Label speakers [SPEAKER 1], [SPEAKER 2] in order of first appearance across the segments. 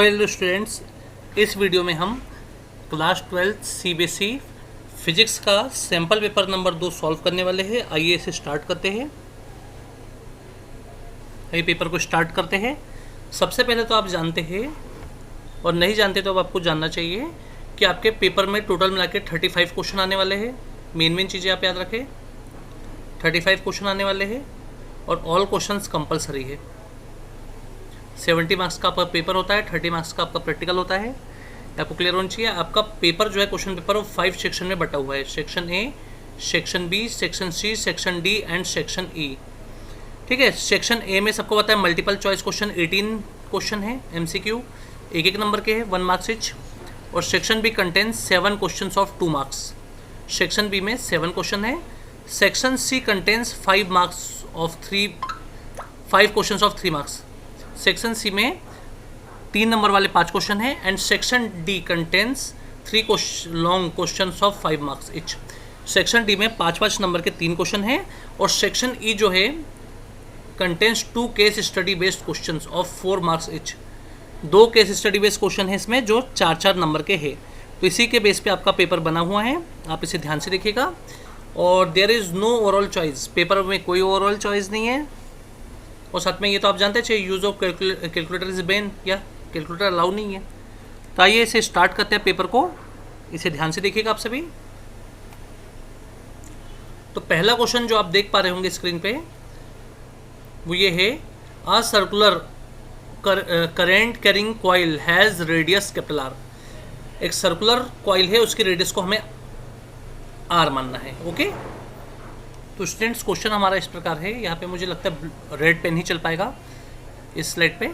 [SPEAKER 1] So hello students, इस video में हम क्लास 12 सीबीएसई फिजिक्स का सैम्पल पेपर नंबर 2 सॉल्व करने वाले हैं। आइए इसे स्टार्ट करते हैं। ये पेपर को स्टार्ट करते हैं। सबसे पहले तो आप जानते हैं और नहीं जानते तो अब आपको जानना चाहिए कि आपके पेपर में टोटल मिला के 35 क्वेश्चन आने वाले हैं। मेन चीज़ें आप याद रखें, 35 क्वेश्चन आने वाले हैं और ऑल क्वेश्चंस कंपलसरी है। 70 मार्क्स का आपका पेपर होता है, 30 मार्क्स का आपका प्रैक्टिकल होता है। आपको क्लियर होना चाहिए। आपका पेपर जो है क्वेश्चन पेपर वो 5 सेक्शन में बटा हुआ है। Section A, section B, section C, section D and section E. ठीक है। सेक्शन ए में सबको पता है मल्टीपल चॉइस क्वेश्चन 18 क्वेश्चन है, एमसीक्यू एक नंबर के है, 1 मार्क्स इच। और section B contains 7 question of 2 marks. Section B में 7 क्वेश्चन है। Section C contains 5 question of 3 marks. Section C में 3 नंबर वाले 5 क्वेश्चन है and section D contains 3 long question of 5 marks etch. Section D में 5 number के 3 question है और section E जो है contains 2 case study based question of 4 marks etch. 2 case study based question है इसमें जो 4 नंबर के है। तो इसी के बेस पे आपका पेपर बना हुआ है, आप इसे ध्यान से देखिएगा। और there is no overall choice, paper में कोई ओवरऑल चॉइस नहीं है। और साथ में ये तो आप जानते हैं use of calculator is ban, या कैलकुलेटर अलाउ नहीं है। तो आइए इसे स्टार्ट करते हैं पेपर को, इसे ध्यान से देखिएगा आप सभी। तो पहला क्वेश्चन जो आप देख पा रहे होंगे स्क्रीन पे वो ये है, a circular current carrying coil has radius capital R. एक सर्कुलर कॉइल है, उसकी रेडियस को हमें आर मानना है। ओके। तो स्टूडेंट्स क्वेश्चन हमारा इस प्रकार है, यहाँ पे मुझे लगता है रेड पेन ही चल पाएगा इस स्लाइड पे।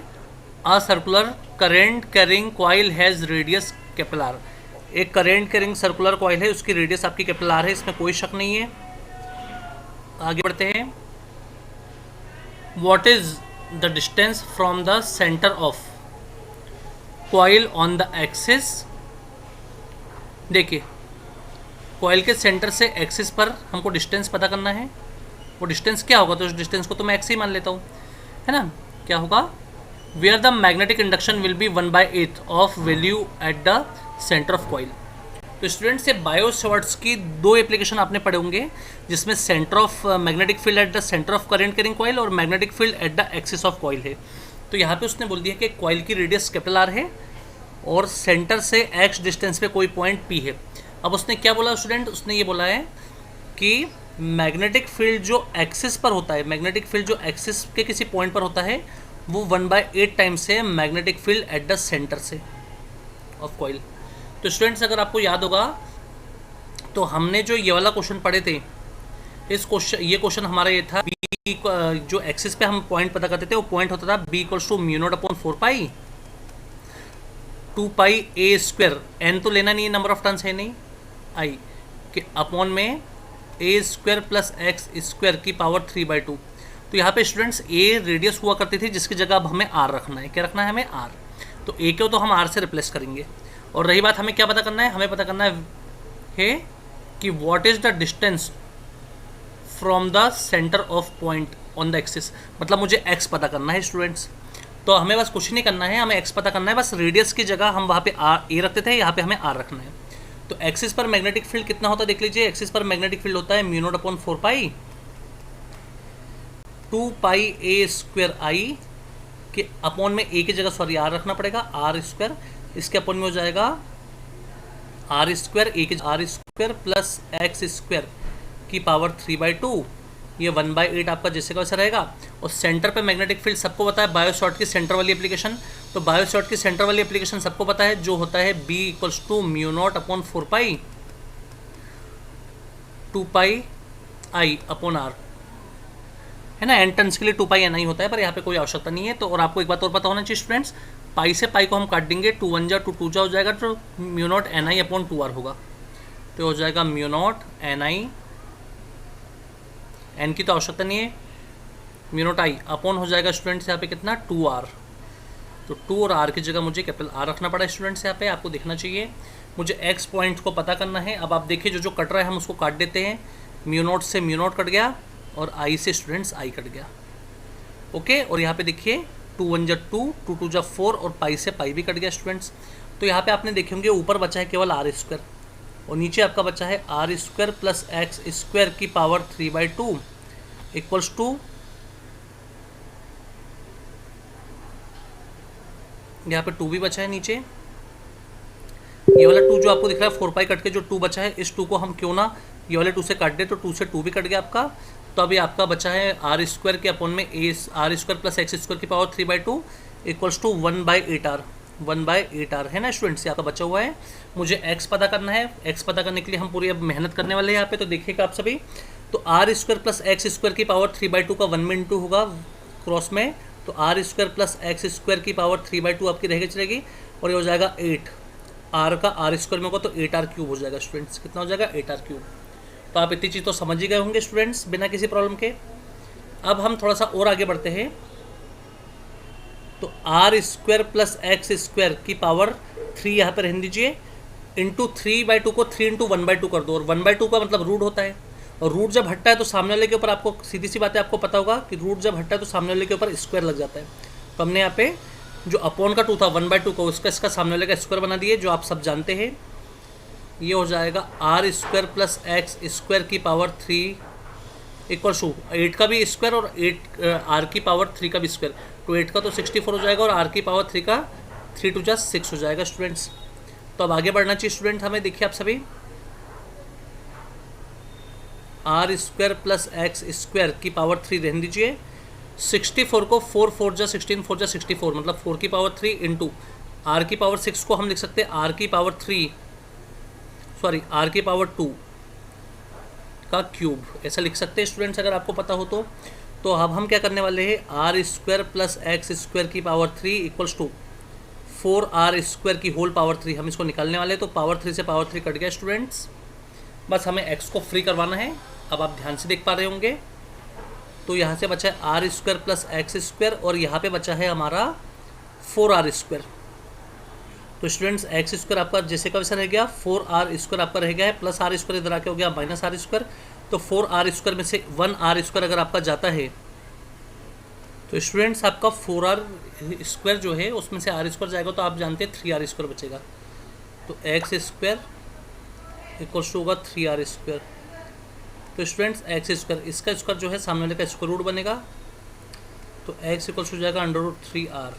[SPEAKER 1] A circular current carrying coil has radius capital R. एक करेंट कैरिंग सर्कुलर कॉइल है, उसकी रेडियस आपकी कैपिटल आर है, इसमें कोई शक नहीं है। आगे बढ़ते हैं। What is the distance from the centre of coil on the axis. देखिए, कॉइल के सेंटर से एक्सिस पर हमको डिस्टेंस पता करना है। वो डिस्टेंस क्या होगा, तो उस डिस्टेंस को तो मैं एक्स ही मान लेता हूँ, है ना। क्या होगा, where the magnetic induction will be 1/8 of value at the centre of coil. तो स्टूडेंट्स से बायो सॉर्ट्स की 2 एप्लीकेशन आपने पढ़े होंगे, जिसमें centre of magnetic field at the centre of current carrying coil और magnetic field at the axis of coil है। तो यहाँ पे उसने बोल दिया कि कॉइल की रेडियस कैपिटल आर है और सेंटर से एक्स डिस्टेंस पे कोई पॉइंट पी है। अब उसने क्या बोला स्टूडेंट, उसने ये बोला है कि मैग्नेटिक फील्ड जो एक्सिस पर होता है, मैग्नेटिक फील्ड जो एक्सिस के किसी पॉइंट पर होता है वो 1/8 टाइम्स है magnetic field at the centre से ऑफ कॉइल। तो स्टूडेंट्स अगर आपको याद होगा तो हमने जो ये वाला क्वेश्चन पढ़े थे, ये क्वेश्चन हमारा ये था, बी जो एक्सिस पे हम पॉइंट पता करते थे वो पॉइंट होता था B equals to μ0/4 2 a square. N तो लेना नहीं है, नंबर ऑफ टर्न्स है नहीं, आई के अपॉन में a square plus x square की पावर 3/2। तो यहाँ पे स्टूडेंट्स ए रेडियस हुआ करती थी, जिसकी जगह अब हमें आर रखना है। क्या रखना है हमें, आर। तो ए को तो हम आर से रिप्लेस करेंगे। और रही बात हमें क्या पता करना है, हमें पता करना है कि what is the distance from the centre of point on the axis. मतलब मुझे एक्स पता करना है स्टूडेंट्स। तो हमें बस कुछ नहीं करना है, हमें एक्स पता करना है। बस रेडियस की जगह हम वहाँ पे आर ए रखते थे, यहाँ पे हमें आर रखना है। तो एक्सिस पर मैग्नेटिक फील्ड कितना होता है देख लीजिए। एक्सिस पर मैग्नेटिक फील्ड होता है μ0/4 2 a² के अपॉन में ए की जगह सॉरी आर रखना पड़ेगा, आर स्क्वायर। इसके अपॉन में हो जाएगा आर स्क्वायर, ए की R square plus x square की पावर 3/2। ये 1/8 आपका जैसे का वैसा रहेगा। और सेंटर पे मैग्नेटिक फील्ड सबको पता है, बायो सॉर्ट की सेंटर वाली एप्लीकेशन। तो बायो सॉर्ट की सेंटर वाली एप्लीकेशन सबको पता है, जो होता है b इक्वल्स टू μ0/4 2πi/r, है ना। एन टर्न्स के लिए 2πni होता है, पर यहाँ पे कोई आवश्यकता नहीं है। तो और आपको एक बात और पता होना चाहिए स्टूडेंट्स, पाई से पाई को हम काट देंगे, 2 1 जा 2 2 जा हो जाएगा, तो μ0ni/2r होगा। तो हो जाएगा μ0ni, एन की तो आवश्यकता नहीं है, μ0i अपॉन हो जाएगा स्टूडेंट्स यहाँ पे कितना 2r। तो 2 और r की जगह मुझे कैपिटल आर रखना पड़ा स्टूडेंट्स। यहाँ पे आपको देखना चाहिए, मुझे x पॉइंट को पता करना है। अब आप देखिए जो कट रहा है हम उसको काट देते हैं। μ0 से μ0 कट गया और i से स्टूडेंट्स i कट गया। ओके। और यहाँ पे देखिए 2 1 जा 2, 2 2 जा 4 और पाई से पाई भी कट गया स्टूडेंट्स। तो यहाँ पे आपने देखे होंगे ऊपर बचा है केवल आर स्क्वायर और नीचे आपका बचा है R square plus x square की पावर 3/2 इक्वल्स टू, यहाँ पे 2 भी बचा है नीचे। ये वाला 2 जो आपको दिख रहा है 4 पाई कट के जो 2 बचा है, इस 2 को हम क्यों ना ये वाले 2 से काट दे, तो 2 से 2 भी कट गया आपका। तो अभी आपका बचा है आर स्क्वायर के अपॉन में a R square plus x square की power 3/2 equals to 1/8r, 1/8r है ना स्टूडेंट्स। यहाँ का बचा हुआ है, मुझे x पता करना है। x पता करने के लिए हम पूरी अब मेहनत करने वाले हैं यहाँ पे। तो देखिएगा आप सभी, तो R square plus x square की पावर 3/2 का 1 में इंटू होगा क्रॉस में, तो R square plus x square की पावर 3/2 आपकी रह चलेगी और ये हो जाएगा 8, आर का आर स्क्वायर में होगा तो 8r क्यूब हो जाएगा स्टूडेंट्स। कितना हो जाएगा 8r क्यूब। तो आप इतनी चीज़ तो समझ ही गए होंगे स्टूडेंट्स बिना किसी प्रॉब्लम के। अब हम थोड़ा सा और आगे बढ़ते हैं। तो R square plus x square की पावर 3 यहाँ पर रहने दीजिए, इंटू 3/2 को 3 इंटू 1/2 कर दो, और 1/2 का मतलब रूट होता है, और रूट जब हटता है तो सामने वाले के ऊपर आपको सीधी सी बात है, आपको पता होगा कि रूट जब हटता है तो सामने वाले के ऊपर स्क्वायर लग जाता है। तो हमने यहाँ पे जो अपॉन का 2 था 1/2 को उसका इसका सामने वाले का स्क्वायर बना दिए, जो आप सब जानते हैं। ये हो जाएगा R square plus x square की पावर 3 इक्वल टू 8 का भी स्क्वायर और 8 आर की पावर 3 का भी स्क्वायर, तो 8 का तो 64 हो जाएगा और आर की पावर 3 का 3 2 जा 6 हो जाएगा स्टूडेंट्स। तो अब आगे बढ़ना चाहिए स्टूडेंट हमें। देखिए आप सभी, R square plus x square की पावर 3 रहने दीजिए, 64 को 4 4 जा 16 4 जा 64 मतलब 4 की पावर 3 इंटू आर की पावर 6 को हम लिख सकते हैं आर की पावर 3 सॉरी आर की पावर 2 का क्यूब, ऐसा लिख सकते हैं स्टूडेंट्स अगर आपको पता हो तो। तो अब हम क्या करने वाले हैं, R square plus x square की power 3 equals to 4r square की होल पावर 3, हम इसको निकालने वाले हैं। तो पावर 3 से पावर 3 कट गया स्टूडेंट्स, बस हमें x को फ्री करवाना है। अब आप ध्यान से देख पा रहे होंगे, तो यहाँ से बचा है R square plus x square और यहाँ पे बचा है हमारा 4r स्क्वायर। तो स्टूडेंट्स एक्स स्क्वायर आपका जैसे का वैसा रह गया, 4r स्क्वायर आपका रह गया है, प्लस आर स्क्वायर इधर आके हो गया माइनस आर स्क्वायर। तो 4r स्क्वायर में से 1r स्क्वायर अगर आपका जाता है तो स्टूडेंट्स आपका 4r स्क्वायर जो है उसमें से आर स्क्वायर जाएगा, तो आप जानते हैं 3r स्क्वायर बचेगा। तो एक्स स्क्वायर इक्वल्स टू होगा 3r स्क्वायर। तो स्टूडेंट्स एक्स स्क्वायर इसका स्क्वायर जो है सामने वाले का स्क्वायर रूट बनेगा, तो एक्स इक्वल्स हो जाएगा √3r,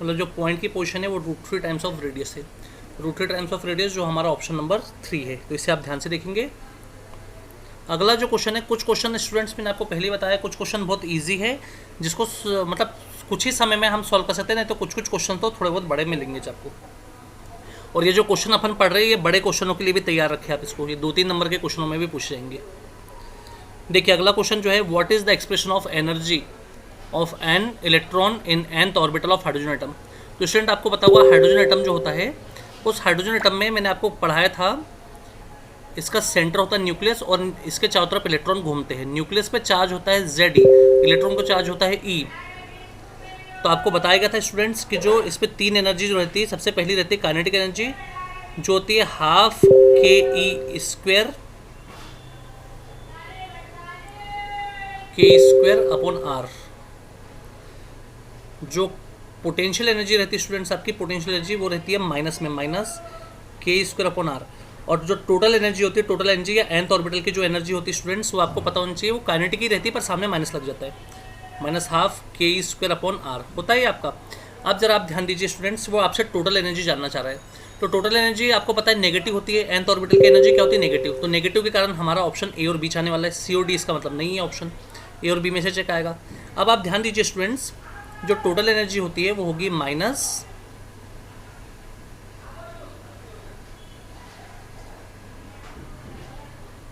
[SPEAKER 1] मतलब जो पॉइंट की पोजीशन है वो √3 टाइम्स ऑफ रेडियस है, √3 टाइम्स ऑफ रेडियस जो हमारा ऑप्शन नंबर 3 है। तो इसे आप ध्यान से देखेंगे। अगला जो क्वेश्चन है, कुछ क्वेश्चन स्टूडेंट्स मैंने आपको पहले ही बताया, कुछ क्वेश्चन बहुत ईजी है जिसको मतलब कुछ ही समय में हम सॉल्व कर सकते हैं, नहीं तो कुछ कुछ क्वेश्चन तो थोड़े बहुत बड़े मिलेंगे आपको। और ये जो क्वेश्चन अपन पढ़ रहे हैं ये बड़े क्वेश्चनों के लिए भी तैयार रखें आप इसको, ये 2-3 नंबर के क्वेश्चनों में भी पूछ जाएंगे। देखिए अगला क्वेश्चन जो है, what is the expression of energy of an electron in nth orbital of hydrogen atom. तो स्टूडेंट आपको पता होगा हाइड्रोजन एटम जो होता है, उस हाइड्रोजन एटम में मैंने आपको पढ़ाया था, इसका सेंटर होता है न्यूक्लियस और इसके चारों तरफ इलेक्ट्रॉन घूमते हैं। न्यूक्लियस पे चार्ज होता है Ze, इलेक्ट्रॉन को चार्ज होता है E। तो आपको बताया गया था स्टूडेंट्स कि जो इस पर 3 एनर्जी जो रहती है, सबसे पहली रहती है काइनेटिक एनर्जी जो होती है ½ k² अपॉन r। जो पोटेंशियल एनर्जी रहती है स्टूडेंट्स आपकी, पोटेंशियल एनर्जी वो रहती है माइनस में, -k² अपॉन r। और जो टोटल एनर्जी होती है, टोटल एनर्जी या nth ऑर्बिटल की जो एनर्जी होती है स्टूडेंट्स, वो आपको पता होनी चाहिए, वो काइनेटिक ही रहती है पर सामने माइनस लग जाता है, -½ k² अपॉन r होता है आपका। अब जरा आप ध्यान दीजिए स्टूडेंट्स, वो आपसे टोटल एनर्जी जानना चाह रहा है। तो टोटल एनर्जी आपको पता है नेगेटिव होती है, nth ऑर्बिटल की एनर्जी क्या होती है, नेगेटिव। तो नेगेटिव के कारण हमारा ऑप्शन ए और बी आने वाला है, सी और डी इसका मतलब नहीं है, ऑप्शन ए और बी में से चेक आएगा। अब आप ध्यान दीजिए स्टूडेंट्स, जो टोटल एनर्जी होती है वो होगी माइनस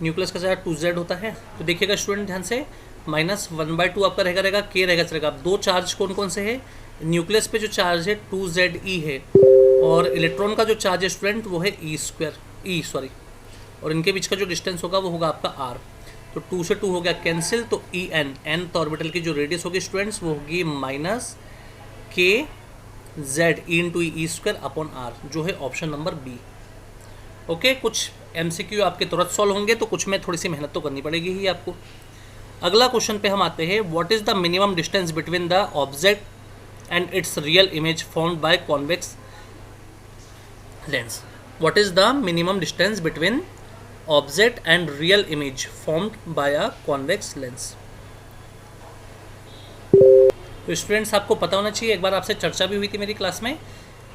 [SPEAKER 1] न्यूक्लियस का चार्ज 2Z होता है। तो देखिएगा स्टूडेंट ध्यान से, -1/2 आपका रहेगा के रहेगा। अब दो चार्ज कौन कौन से है, न्यूक्लियस पे जो चार्ज है 2Ze है, और इलेक्ट्रॉन का जो चार्ज है स्टूडेंट वो है E, और इनके बीच का जो डिस्टेंस होगा वो होगा आपका r। तो 2 से 2 हो गया कैंसिल, तो En nth ऑर्बिटल की जो रेडियस होगी स्टूडेंट्स वो होगी -kz E/e² अपॉन r, जो है ऑप्शन नंबर बी। ओके, कुछ MCQ आपके तुरंत सॉल्व होंगे, तो कुछ में थोड़ी सी मेहनत तो करनी पड़ेगी ही आपको। अगला क्वेश्चन पे हम आते हैं, what is the minimum distance between the object and its real image formed by convex lens. What is the minimum distance between object and real image formed by a convex lens? तो students आपको पता होना चाहिए, एक बार आपसे चर्चा भी हुई थी मेरी क्लास में,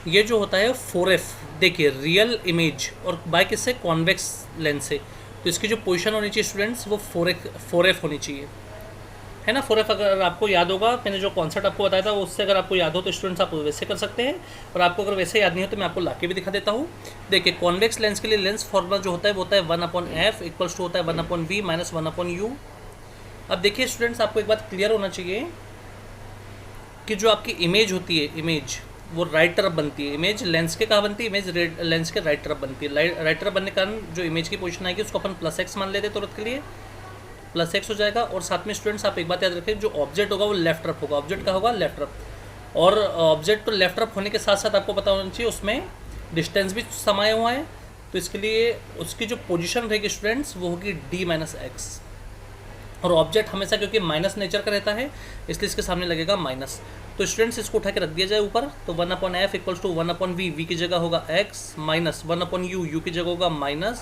[SPEAKER 1] ये जो होता है 4F, देखिए रियल इमेज और बाय किससे, कॉन्वेक्स लेंस से, तो इसकी जो पोजीशन होनी चाहिए स्टूडेंट्स वो 4F होनी चाहिए, है ना। 4F अगर आपको याद होगा, मैंने जो कॉन्सेप्ट आपको बताया था उससे अगर आपको याद हो तो स्टूडेंट्स आप वैसे कर सकते हैं, और आपको अगर वैसे याद नहीं हो तो मैं आपको लाके भी दिखा देता हूँ। देखिए कॉन्वेक्स लेंस के लिए लेंस फॉर्मूला जो होता है वो होता है 1/f इक्वल्स टू होता है 1/v माइनस 1/u। अब देखिए स्टूडेंट्स, आपको एक बात क्लियर होना चाहिए कि जो आपकी इमेज होती है, इमेज वो राइट तरफ बनती है। इमेज लेंस के कहाँ बनती है, इमेज लेंस के राइट तरफ बनती है। राइट तरफ बनने के कारण जो इमेज की पोजीशन आएगी उसको अपन +x मान लेते तुरंत के लिए, +x हो जाएगा। और साथ में स्टूडेंट्स आप एक बात याद रखें, जो ऑब्जेक्ट होगा वो लेफ्ट तरफ होगा, ऑब्जेक्ट का होगा लेफ्ट तरफ। और ऑब्जेक्ट तो लेफ्ट तरफ होने के साथ साथ आपको पता होना चाहिए उसमें डिस्टेंस भी समाया हुआ है, तो इसके लिए उसकी जो पोजीशन रहेगी स्टूडेंट्स वो होगी d-x। और ऑब्जेक्ट हमेशा क्योंकि माइनस नेचर का रहता है इसलिए इसके सामने लगेगा माइनस। तो स्टूडेंट्स इसको उठा के रख दिया जाए ऊपर, तो 1/f equals to 1/v, v की जगह होगा x माइनस 1/u, u की जगह होगा माइनस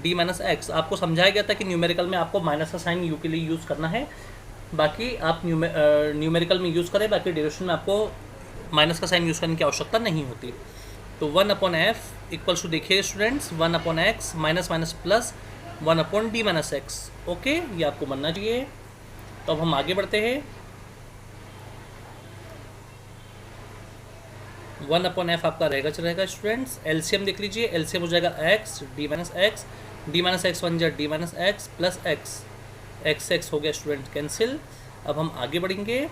[SPEAKER 1] d-x। आपको समझाया गया था कि न्यूमेरिकल में आपको माइनस का साइन u के लिए यूज़ करना है, बाकी आप न्यूमेरिकल में यूज़ करें, बाकी डेरिवेशन में आपको माइनस का साइन यूज़ करने की आवश्यकता नहीं होती। तो 1/f इक्वल्स टू देखिए students 1/x minus minus plus 1/d-x। Okay, ये आपको बनना चाहिए। तो अब हम आगे बढ़ते हैं। 1/f आपका रहेगा स्टूडेंट्स, एलसीएम देख लीजिए, एलसीएम हो जाएगा x d-x, d-x बन जाए d-x प्लस x हो गया स्टूडेंट कैंसिल। अब हम आगे बढ़ेंगे।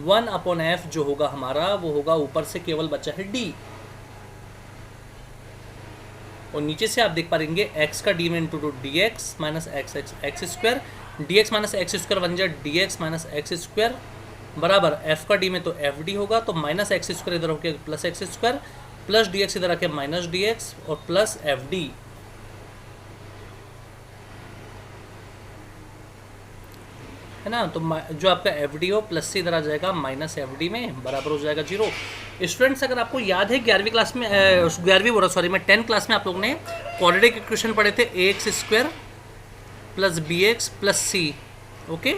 [SPEAKER 1] 1/f जो होगा हमारा वो होगा, ऊपर से केवल बचा है d, और नीचे से आप देख पाएंगे x का d में into dx minus x square, dx minus x square बन जाए dx माइनस x स्क्वायर बराबर f का d में तो fd होगा, तो माइनस x स्क्वायर इधर होकर plus x square plus dx इधर आके माइनस dx और प्लस fd, है ना। तो जो आपका fd हो प्लस से इधर आ जाएगा माइनस fd में, बराबर हो जाएगा 0। स्टूडेंट्स अगर आपको याद है 11वीं क्लास में 11वीं बोला सॉरी मैं 10 क्लास में आप लोगों ने क्वाड्रेटिक इक्वेशन पढ़े थे, ax square plus bx plus c। Okay,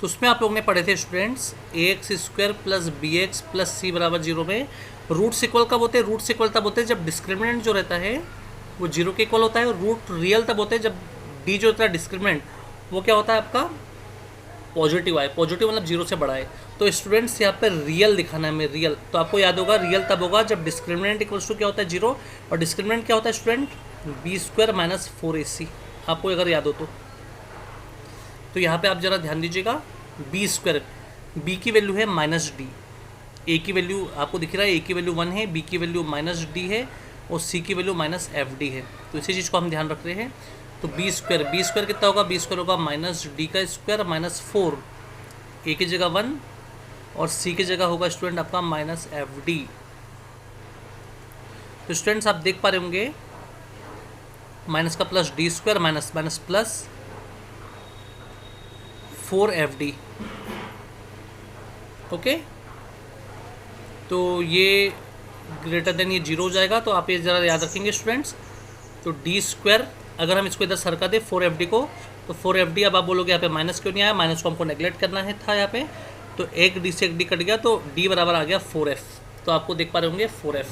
[SPEAKER 1] तो उसमें आप लोगों ने पढ़े थे students ax square plus bx plus c बराबर 0 में रूट इक्वल कब होते हैं, रूट इक्वल तब होते हैं जब डिस्क्रिमिनेंट जो रहता है वो 0 के इक्वल होता है, और रूट रियल तब होते हैं जब d जो होता है डिस्क्रिमिनेंट वो क्या होता है आपका पॉजिटिव आए, पॉजिटिव मतलब 0 से बड़ा है। तो स्टूडेंट्स यहाँ पे रियल दिखाना है हमें, रियल। तो आपको याद होगा रियल तब होगा जब डिस्क्रिमिनेंट इक्वल्स टू क्या होता है 0, और डिस्क्रिमिनेंट क्या होता है student b square minus 4ac, आपको अगर याद हो तो यहाँ पे आप जरा ध्यान दीजिएगा, b स्क्वायर, b की वैल्यू है माइनस d, a की वैल्यू आपको दिख रहा है, a की वैल्यू 1 है, b की वैल्यू माइनस d है, और c की वैल्यू माइनस fd है। तो इसी चीज़ को हम ध्यान रख रहे हैं। तो b स्क्वायर कितना होगा, b स्क्वायर होगा माइनस d का स्क्वायर माइनस 4, a की जगह 1 और c की जगह होगा स्टूडेंट आपका माइनस fd। तो स्टूडेंट्स आप देख पा रहे होंगे माइनस का plus d square minus minus plus 4fd। Okay, तो ये ग्रेटर देन ये 0 हो जाएगा, तो आप ये ज़रा याद रखेंगे स्टूडेंट्स। तो d स्क्वायर अगर हम इसको इधर सरका दें 4fd को, तो 4fd अब आप बोलोगे यहाँ पे माइनस क्यों नहीं आया, माइनस को हमको नेगलेक्ट करना है था यहाँ पे, तो एक d से एक d कट गया, तो d बराबर आ गया 4f। तो आपको देख पा रहे होंगे 4f।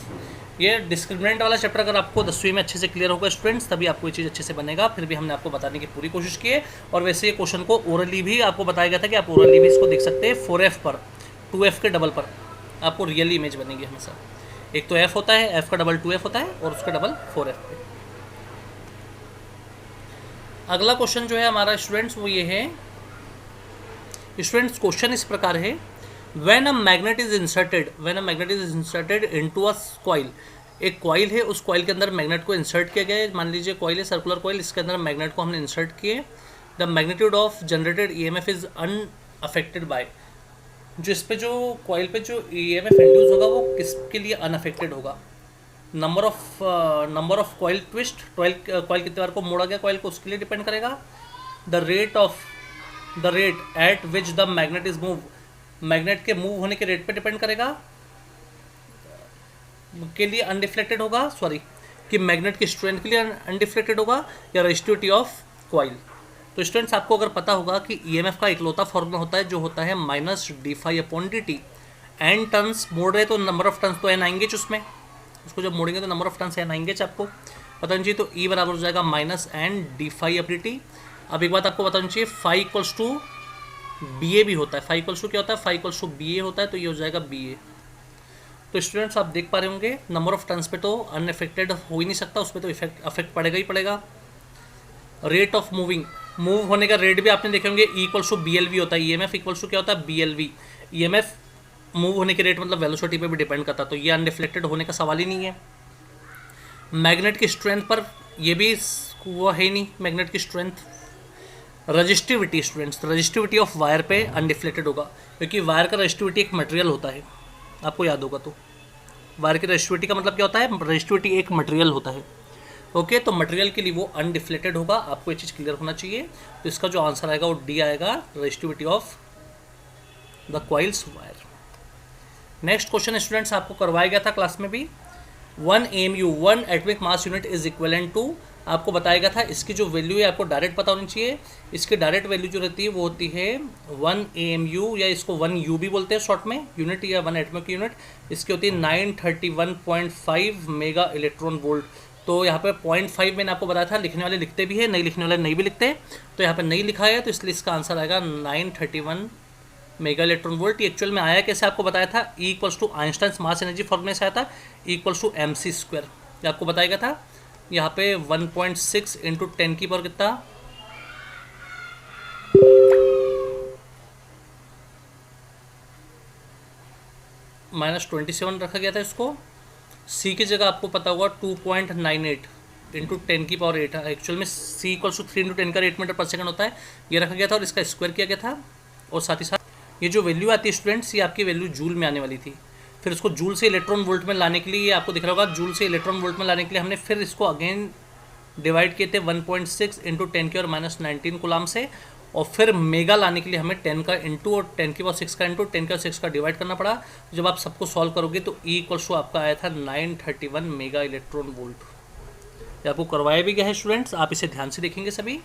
[SPEAKER 1] ये डिस्क्रिमिनेंट वाला चैप्टर अगर आपको 10वीं में अच्छे से क्लियर होगा स्टूडेंट्स, तभी आपको ये चीज़ अच्छे से बनेगा। फिर भी हमने आपको बताने की पूरी कोशिश की है, और वैसे ये क्वेश्चन को ओरली भी आपको बताया गया था कि आप ओरली भी इसको देख सकते हैं 4f पर, 2f के डबल पर आपको रियली इमेज बनेगी हमेशा। एक तो f होता है, f का डबल 2f होता है, और उसका डबल 4f पे। अगला क्वेश्चन जो है हमारा स्टूडेंट्स वो ये है स्टूडेंट्स, क्वेश्चन इस प्रकार है, when a magnet is inserted into a coil, एक कॉइल है, उस कॉइल के अंदर मैग्नेट को इंसर्ट किया गया है। मान लीजिए कॉइल है, सर्कुलर कॉइल, इसके अंदर मैग्नेट को हमने इंसर्ट किए। The magnitude of generated EMF is unaffected bye, जो इस पे जो कॉइल पे जो ईएमएफ इंड्यूस होगा वो किसके लिए अनअफेक्टेड होगा, number of coil twist, coil कितने बार को मोड़ा गया कॉइल को, उसके लिए डिपेंड करेगा। The rate at which the magnet is move, magnet के मूव होने के रेट पे डिपेंड करेगा। के लिए अनडिफ्लेक्टेड होगा, सॉरी कि मैग्नेट की स्ट्रेंथ के लिए अनडिफ्लेक्टेड होगा, या रेजिस्टिविटी ऑफ कॉइल। तो स्टूडेंट्स आपको अगर पता होगा कि ईएमएफ का इकलौता फॉर्मूला होता है जो होता है minus D phi upon D T. N turns मोड़ रहे तो नंबर ऑफ टर्न्स तो एन आएंगे उसमें, उसको जब मोड़ेंगे तो नंबर ऑफ टर्न्स एन आएंगे आपको पता नहीं चाहिए। तो ई बराबर हो जाएगा माइनस एन डी फाई अपनी टी। अब एक बात आपको बतानी चाहिए, फाई इक्वल्स टू बी ए भी होता है। फाई इक्वल्स टू क्या होता है, फाई इक्वल्स टू बी ए होता है, तो ये हो जाएगा बी ए। तो स्टूडेंट्स आप देख पा रहे होंगे नंबर ऑफ टर्न्स पे तो अनअफेक्टेड हो ही नहीं सकता, उस पर तो अफेक्ट पड़ेगा ही पड़ेगा। रेट ऑफ मूविंग, मूव होने का रेट भी आपने देखे होंगे E equals to B L V होता है। E M F equals to क्या होता है, B L V. E M F move होने के रेट मतलब वेलोसिटी पे भी डिपेंड करता है, तो ये अनरिफ्लेक्टेड होने का सवाल ही नहीं है। मैग्नेट की स्ट्रेंथ पर ये भी वो है नहीं, मैग्नेट की strength. Resistivity students, resistivity of wire पे अनडिफ्लेक्टेड होगा, क्योंकि वायर का रजिस्टिविटी एक मटेरियल होता है, आपको याद होगा। तो वायर की रजिस्टिविटी का मतलब क्या होता है, रजिस्टिविटी एक मटेरियल होता है। ओके, तो मटेरियल के लिए वो अनडिफ्लेक्टेड होगा, आपको ये चीज़ क्लियर होना चाहिए। तो इसका जो आंसर आएगा वो डी आएगा, resistivity of the coils wire. Next question students आपको करवाया गया था क्लास में भी। 1 AMU 1 atomic mass unit is equivalent to, आपको बताया गया था इसकी जो वैल्यू है आपको डायरेक्ट पता होनी चाहिए। इसकी डायरेक्ट वैल्यू जो रहती है वो होती है 1 AMU, या इसको 1 U भी बोलते हैं शॉर्ट में, यूनिट या 1 एटॉमिक यूनिट। इसकी होती है 931.5 मेगा इलेक्ट्रॉन वोल्ट। तो यहाँ पे 0.5 मैंने आपको बताया था, लिखने वाले लिखते भी है, नहीं लिखने वाले नहीं भी लिखते, तो यहाँ पे नहीं लिखा है, तो इसलिए इसका आंसर आएगा 931 मेगा इलेक्ट्रॉन वोल्ट। ये एक्चुअल में आया कैसे आपको बताया था, E equals to Einstein's mass energy फॉर्मूले से आया था, E equals to M C square, ये आपको बताया गया था। यहाँ पे 1.6 इंटू 10 की पावर कितना, -27 रखा गया था इसको। सी की जगह आपको पता होगा 2.98 इंटू 10 की पावर 8, एक्चुअल में सी इक्वल्स टू 3 इंटू 10 का 8 मीटर पर सेकंड होता है, ये रखा गया था और इसका स्क्वायर किया गया था। और साथ ही साथ ये जो वैल्यू आती है स्टूडेंट्स, ये आपकी वैल्यू जूल में आने वाली थी। फिर इसको जूल से इलेक्ट्रॉन वोल्ट में लाने के लिए, ये आपको दिख रहा होगा, जूल से इलेक्ट्रॉन वोल्ट में लाने के लिए हमने फिर इसको अगेन डिवाइड किए थे 1.6 इंटू 10 की और -19 कूलाम से, और फिर मेगा लाने के लिए हमें 10 का इंटू और 10 की पावर 6 का इंटू 10 का 6 का डिवाइड करना पड़ा। जब आप सबको सॉल्व करोगे तो ई इक्वल्स टू आपका आया था 931 मेगा इलेक्ट्रॉन वोल्ट। ये आपको करवाया भी गया है स्टूडेंट्स, आप इसे ध्यान से देखेंगे सभी।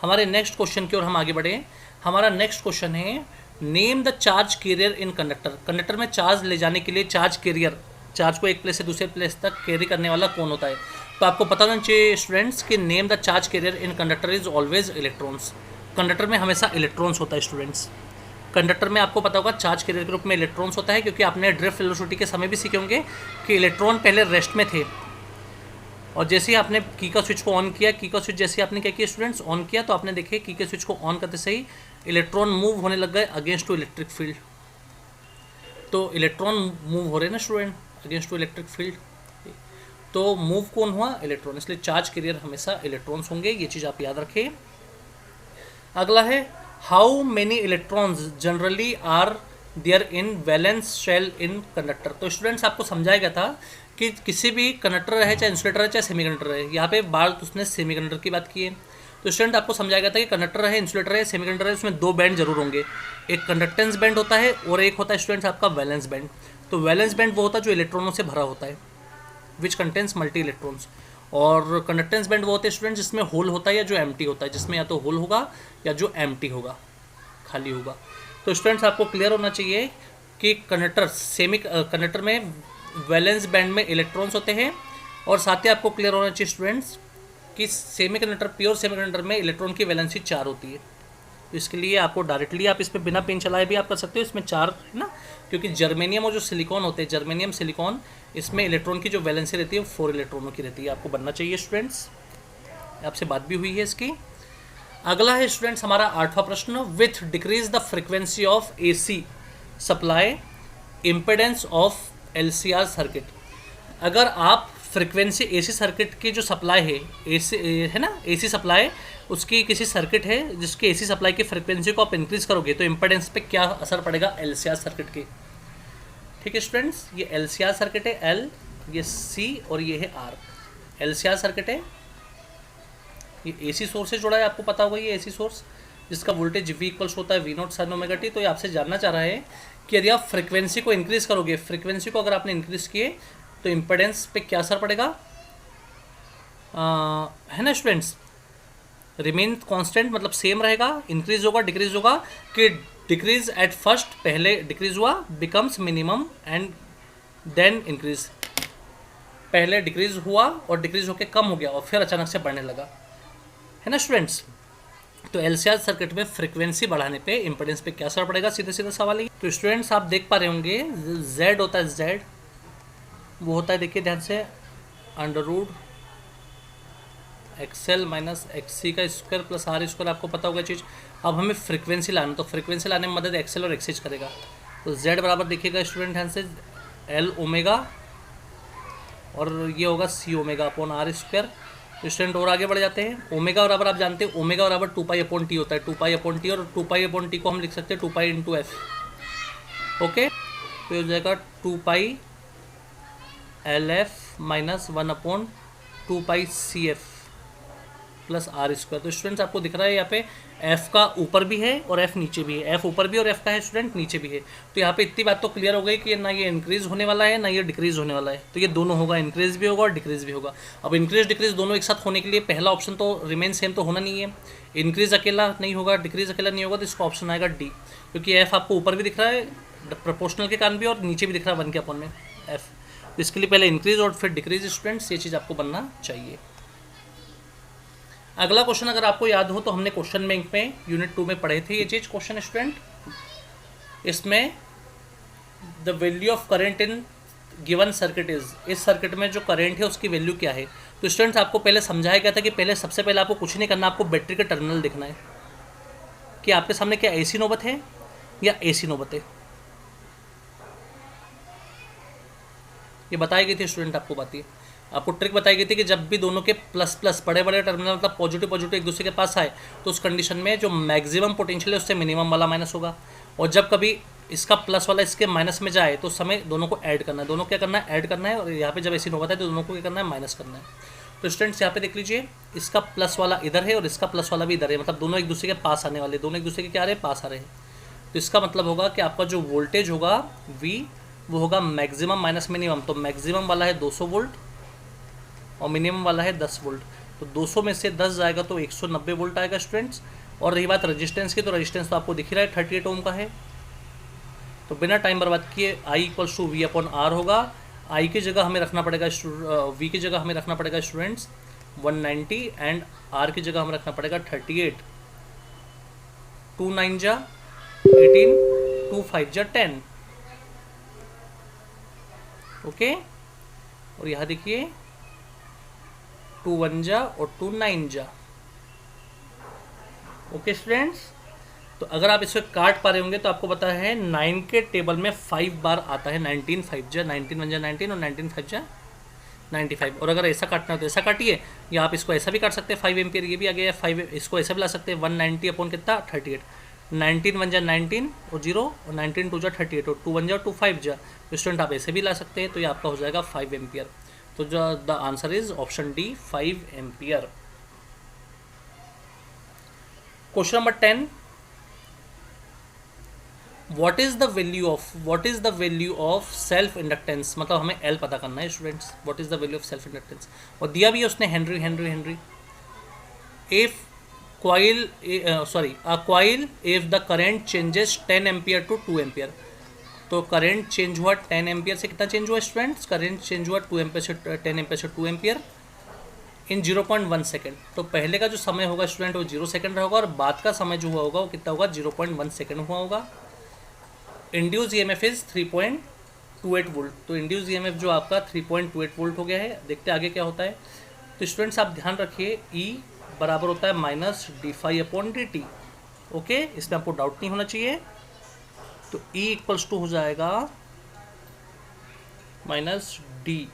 [SPEAKER 1] हमारे नेक्स्ट क्वेश्चन की ओर हम आगे बढ़े। हमारा नेक्स्ट क्वेश्चन है, name the charge carrier in conductor. Conductor में चार्ज ले जाने के लिए चार्ज कैरियर, चार्ज को एक प्लेस से दूसरे प्लेस तक कैरी करने वाला कौन होता है। तो आपको पता होना चाहिए स्टूडेंट्स कि name the charge carrier in conductor is always electrons. Conductor में हमेशा इलेक्ट्रॉन्स होता है स्टूडेंट्स। कंडक्टर में आपको पता होगा चार्ज कैरियर के रूप में इलेक्ट्रॉन्स होता है, क्योंकि आपने ड्रिफ्ट वेलोसिटी के समय भी सीखे होंगे कि इलेक्ट्रॉन पहले रेस्ट में थे, और जैसे ही आपने की का स्विच को ऑन किया, की का स्विच जैसे आपने क्या किया स्टूडेंट्स, ऑन किया, तो आपने देखे की के स्विच को ऑन करते से ही इलेक्ट्रॉन मूव होने लग गए अगेंस्ट टू इलेक्ट्रिक फील्ड। तो इलेक्ट्रॉन मूव हो रहे हैं ना student against to electric field, तो मूव कौन हुआ, इलेक्ट्रॉन। इसलिए चार्ज कैरियर हमेशा इलेक्ट्रॉन्स होंगे, ये चीज़ आप याद रखें। अगला है, how many electrons generally are there in valence shell in conductor. तो स्टूडेंट्स आपको समझाया गया था कि किसी भी कंडक्टर है, चाहे इंसुलेटर है, चाहे सेमीकंडक्टर है, यहाँ पे बात उसने सेमीकंडक्टर की बात की है। तो स्टूडेंट आपको समझाया गया था कि कंडक्टर है, इंसुलेटर है, सेमीकंडक्टर है, उसमें 2 बैंड जरूर होंगे, एक कंडक्टेंस बैंड होता है और एक होता है स्टूडेंट्स आपका वैलेंस बैंड। तो वैलेंस बैंड वो होता है जो इलेक्ट्रॉनों से भरा होता है, विच कंटेंस मल्टी इलेक्ट्रॉन्स, और कंडक्टेंस बैंड वो होते हैं स्टूडेंट जिसमें होल होता है या जो एम्प्टी होता है, जिसमें या तो होल होगा या जो एम्प्टी होगा, खाली होगा। तो स्टूडेंट्स आपको क्लियर होना चाहिए कि कंडक्टर में वैलेंस बैंड में इलेक्ट्रॉन्स होते हैं, और साथ ही आपको क्लियर होना चाहिए स्टूडेंट्स कि सेमीकंडक्टर, प्योर सेमीकंडक्टर में इलेक्ट्रॉन की वैलेंसी 4 होती है। तो इसके लिए आपको डायरेक्टली आप इसमें बिना पेन चलाए भी आप कर सकते हो, इसमें 4 है ना, क्योंकि जर्मेनियम और जो सिलिकॉन होते हैं, जर्मेनियम सिलिकॉन, इसमें इलेक्ट्रॉन की जो वैलेंसी रहती है वो 4 इलेक्ट्रॉनों की रहती है। आपको बनना चाहिए स्टूडेंट्स, आपसे बात भी हुई है इसकी। अगला है स्टूडेंट्स हमारा 8वां प्रश्न, with decrease the frequency of AC supply impedance of LCR circuit. अगर आप फ्रिक्वेंसी AC सर्किट की जो सप्लाई है, AC है ना, AC सप्लाई, उसकी किसी सर्किट है जिसकी AC सप्लाई की फ्रिक्वेंसी को आप इंक्रीज करोगे तो इम्पेडेंस पे क्या असर पड़ेगा LCR सर्किट के। ठीक है स्टूडेंट्स, ये LCR सर्किट है L, ये C और ये है R। LCR सर्किट है, ये AC सोर्स से जुड़ा है, आपको पता होगा ये AC सोर्स जिसका वोल्टेज V इक्वल्स होता है V0 sin ओमेगा t। तो ये आपसे जानना चाह रहा है कि यदि आप फ्रिक्वेंसी को इंक्रीज़ करोगे, फ्रिक्वेंसी को अगर आपने इंक्रीज़ किए तो इम्पेडेंस पे क्या असर पड़ेगा, है ना स्टूडेंट्स, रिमेन कांस्टेंट मतलब सेम रहेगा, इंक्रीज होगा डिक्रीज होगा, कि डिक्रीज एट फर्स्ट, पहले डिक्रीज हुआ, becomes minimum and then increase, पहले डिक्रीज हुआ और डिक्रीज होकर कम हो गया और फिर अचानक से बढ़ने लगा, है ना स्टूडेंट्स। तो एलसीआर सर्किट में फ्रीक्वेंसी बढ़ाने पे इम्पेडेंस पे क्या असर पड़ेगा, सीधे सीधा सवाल है। तो स्टूडेंट्स आप देख पा रहे होंगे जेड होता है, जेड वो होता है, देखिए ध्यान से, under root XL minus XC का स्क्वायर प्लस आर स्क्वायर, आपको पता होगा चीज़। अब हमें फ्रीक्वेंसी लाना, तो फ्रीक्वेंसी लाने में मदद एक्सएल और एक्सीज करेगा। तो जेड बराबर देखिएगा स्टूडेंट ध्यान से, एल ओमेगा और ये होगा C omega upon R square. Student और आगे बढ़ जाते हैं, ओमेगा बराबर आप जानते हैं ओमेगा बराबर 2 पाई अपॉन टी होता है, 2 पाई अपॉन टी, और 2 पाई अपॉन टी को हम लिख सकते हैं 2 पाई इंटू एफ। ओके, तो हो जाएगा 2 pi L F minus 1 upon 2 pi C F plus R square. तो स्टूडेंट्स आपको दिख रहा है यहाँ पे एफ का ऊपर भी है और एफ नीचे भी है, एफ ऊपर भी और एफ का है स्टूडेंट नीचे भी है। तो यहाँ पे इतनी बात तो क्लियर हो गई कि ना ये इंक्रीज होने वाला है ना ये डिक्रीज होने वाला है, तो ये दोनों होगा, इंक्रीज भी होगा और डिक्रीज भी होगा। अब इंक्रीज डिक्रीज दोनों एक साथ होने के लिए पहला ऑप्शन तो रिमेन सेम तो होना नहीं है, इंक्रीज अकेला नहीं होगा, डिक्रीज अकेला नहीं होगा, तो इसका ऑप्शन आएगा डी, क्योंकि एफ आपको ऊपर भी दिख रहा है प्रोपोर्शनल के कारण भी और नीचे भी दिख रहा है 1 के अपॉन में एफ। तो इसके लिए पहले इंक्रीज और फिर डिक्रीज स्टूडेंट्स, ये चीज़ आपको बनना चाहिए। अगला क्वेश्चन अगर आपको याद हो तो हमने क्वेश्चन बैंक में यूनिट 2 में पढ़े थे ये चीज़ क्वेश्चन स्टूडेंट। इसमें the value of current in given circuit is, इस सर्किट में जो करंट है उसकी वैल्यू क्या है। तो स्टूडेंट्स आपको पहले समझाया गया था कि पहले सबसे पहले आपको कुछ नहीं करना, आपको बैटरी का टर्मिनल देखना है कि आपके सामने क्या एसी नौबत है या एसी नौबत है, ये बताई गई थी स्टूडेंट आपको बात, ये आपको ट्रिक बताई गई थी कि जब भी दोनों के प्लस प्लस बड़े बड़े टर्मिनल मतलब पॉजिटिव पॉजिटिव एक दूसरे के पास आए तो उस कंडीशन में जो मैक्सिमम पोटेंशियल है उससे मिनिमम वाला माइनस होगा, और जब कभी इसका प्लस वाला इसके माइनस में जाए तो उस समय दोनों को ऐड करना है, दोनों क्या करना है, ऐड करना है, और यहाँ पे जब ऐसी नौबत है तो दोनों को क्या करना है, माइनस करना है। तो स्टूडेंट्स यहाँ पे देख लीजिए, इसका प्लस वाला इधर है और इसका प्लस वाला भी इधर है, मतलब दोनों एक दूसरे के पास आने वाले, दोनों एक दूसरे के क्या आ रहे हैं, पास आ रहे हैं। तो इसका मतलब होगा कि आपका जो वोल्टेज होगा V वो होगा मैक्सिमम माइनस मिनिमम, तो मैक्सिमम वाला है 200 वोल्ट और मिनिमम वाला है 10 वोल्ट, तो 200 में से 10 जाएगा तो 190 वोल्ट आएगा स्टूडेंट्स। और रही बात रेजिस्टेंस की, तो रेजिस्टेंस तो आपको दिख रहा है 38 ओम का है। तो बिना टाइम बर्बाद किए I equals to V upon R होगा, I की जगह हमें रखना पड़ेगा, V की जगह हमें रखना पड़ेगा स्टूडेंट्स 190 एंड R की जगह हमें रखना पड़ेगा 38, 2 9 जा 18, 2 5 जा 10। ओके, और यहाँ देखिए 2 1 जा और 2 9 जा। ओके स्टूडेंट्स, तो अगर आप इसको काट पा रहे होंगे तो आपको पता है 9 के टेबल में 5 बार आता है, 19 5 जा 19 1 जा 19 और 19 5 जा 95। और अगर ऐसा काटना हो तो ऐसा काटिए, या आप इसको ऐसा भी काट सकते हैं 5 एम्पियर, ये भी आ गया है 5, इसको ऐसा भी ला सकते हैं 190 अपॉन कितना 38, 19 1 जा 19 और 0 और 19 2 जा 38 और 2 1 जा 2 5 जा। तो स्टूडेंट आप ऐसे भी ला सकते हैं, तो ये आपका हो जाएगा 5 एम्पियर। तो जो the answer is option D 5 ampere. Question number 10, what is the value of self inductance, मतलब हमें एल पता करना है students, what is the value of self inductance, और दिया भी है उसने henry henry henry. If coil a coil if the current changes 10 ampere to 2 ampere, तो करंट चेंज हुआ 10 एम्पियर से कितना चेंज हुआ स्टूडेंट्स, करंट चेंज हुआ 2 एम्पियर से 10 एम्पियर से 2 एम्पियर इन 0.1 सेकेंड। तो पहले का जो समय होगा स्टूडेंट वो 0 सेकेंड होगा और बाद का समय जो हुआ होगा वो कितना होगा 0.1 सेकेंड हुआ होगा। इंड्यूस ईएमएफ इज 3.28 वोल्ट, तो इंड्यूस ईएमएफ जो आपका 3.28 वोल्ट हो गया है। देखते आगे क्या होता है। तो स्टूडेंट्स आप ध्यान रखिए E बराबर होता है minus D upon D T. Okay, इसमें आपको डाउट नहीं होना चाहिए। तो E इक्वल्स टू हो जाएगा minus D,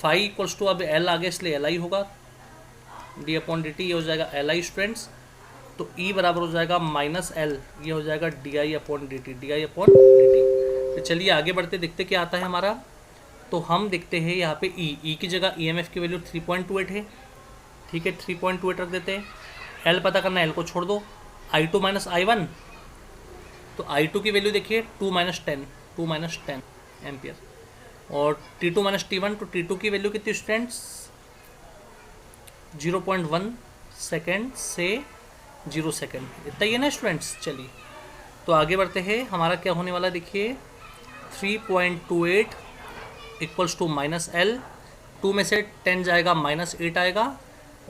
[SPEAKER 1] phi equals to, अब L आगे इसलिए Li होगा, डी अपॉन डी टी ये हो जाएगा Li स्टूडेंट्स। तो E बराबर हो जाएगा माइनस L, ये हो जाएगा D upon D T, D upon D T. तो चलिए आगे बढ़ते देखते क्या आता है हमारा। तो हम देखते हैं यहाँ पे E की जगह EMF की वैल्यू 3.28 है, ठीक है 3.28 रख देते हैं। L पता करना है, L को छोड़ दो, I2 माइनस I1, तो I2 की वैल्यू देखिए 2 माइनस 10 एम्पियर। और T2 माइनस T1, तो T2 की वैल्यू कितनी स्टूडेंट्स 0.1 सेकेंड से 0 सेकेंड, इतना ही है ना स्टूडेंट्स। चलिए तो आगे बढ़ते हैं, हमारा क्या होने वाला देखिए 3.28 इक्वल्स टू माइनस एल, 2 में से 10 जाएगा -8 आएगा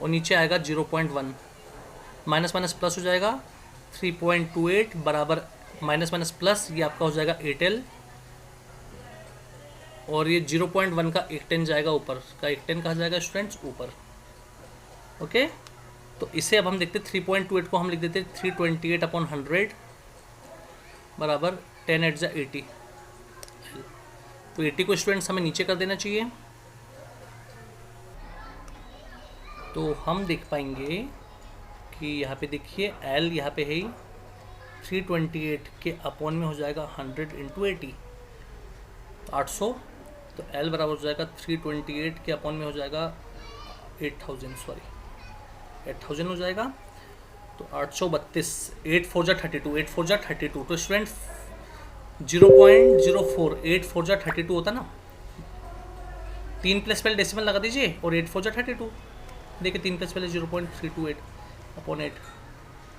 [SPEAKER 1] और नीचे आएगा 0.1, माइनस माइनस प्लस हो जाएगा 3.28 बराबर माइनस माइनस प्लस, ये आपका हो जाएगा 8L और ये 0.1 का 110 जाएगा ऊपर का, 110 कहा जाएगा स्टूडेंट्स ऊपर। ओके तो इसे अब हम देखते 3.28 को हम लिख देते 328/100 बराबर 10 8 जा 80, तो 80 को स्टूडेंट्स हमें नीचे कर देना चाहिए। तो हम देख पाएंगे कि यहाँ पे देखिए L यहाँ पे है ही 328 के अपॉन में हो जाएगा 100 × 80, 800, तो L बराबर हो जाएगा 328 के अपॉन में हो जाएगा 8000 हो जाएगा, तो 832, 8 4 जा 32, 8 4 जा 32, तो स्टूडेंट 0.04, 8 4 जा 32 होता ना, 3 प्लस पहले डेसिमल लगा दीजिए और 8 4 जा 32, देखिए 3 प्लस पहले 0.328/8,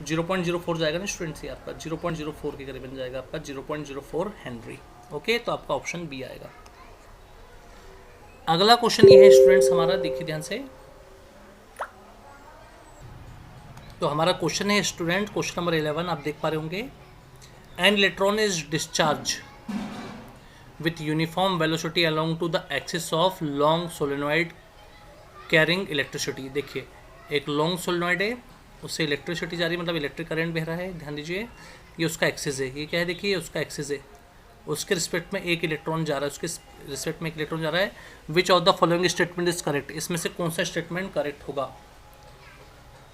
[SPEAKER 1] 0.04 जाएगा ना स्टूडेंट्स, ये आपका 0.04 के करीबन जाएगा आपका 0.04 हेनरी। ओके तो आपका ऑप्शन बी आएगा। अगला क्वेश्चन ये है स्टूडेंट्स हमारा, देखिए ध्यान से, तो हमारा क्वेश्चन है स्टूडेंट क्वेश्चन नंबर 11, आप देख पा रहे होंगे, an electron is discharge with uniform velocity along to the axis of long solenoid carrying electricity. देखिए एक लॉन्ग सोलेनॉइड है, उससे इलेक्ट्रिसिटी जा रही है, मतलब इलेक्ट्रिक करंट बह रहा है, ध्यान दीजिए ये उसका एक्सिस है, ये क्या है देखिए उसका एक्सिस है, उसके रिस्पेक्ट में एक इलेक्ट्रॉन जा रहा है, उसके रिस्पेक्ट में एक इलेक्ट्रॉन जा रहा है। Which of the following statement is correct, इसमें से कौन सा स्टेटमेंट करेक्ट होगा।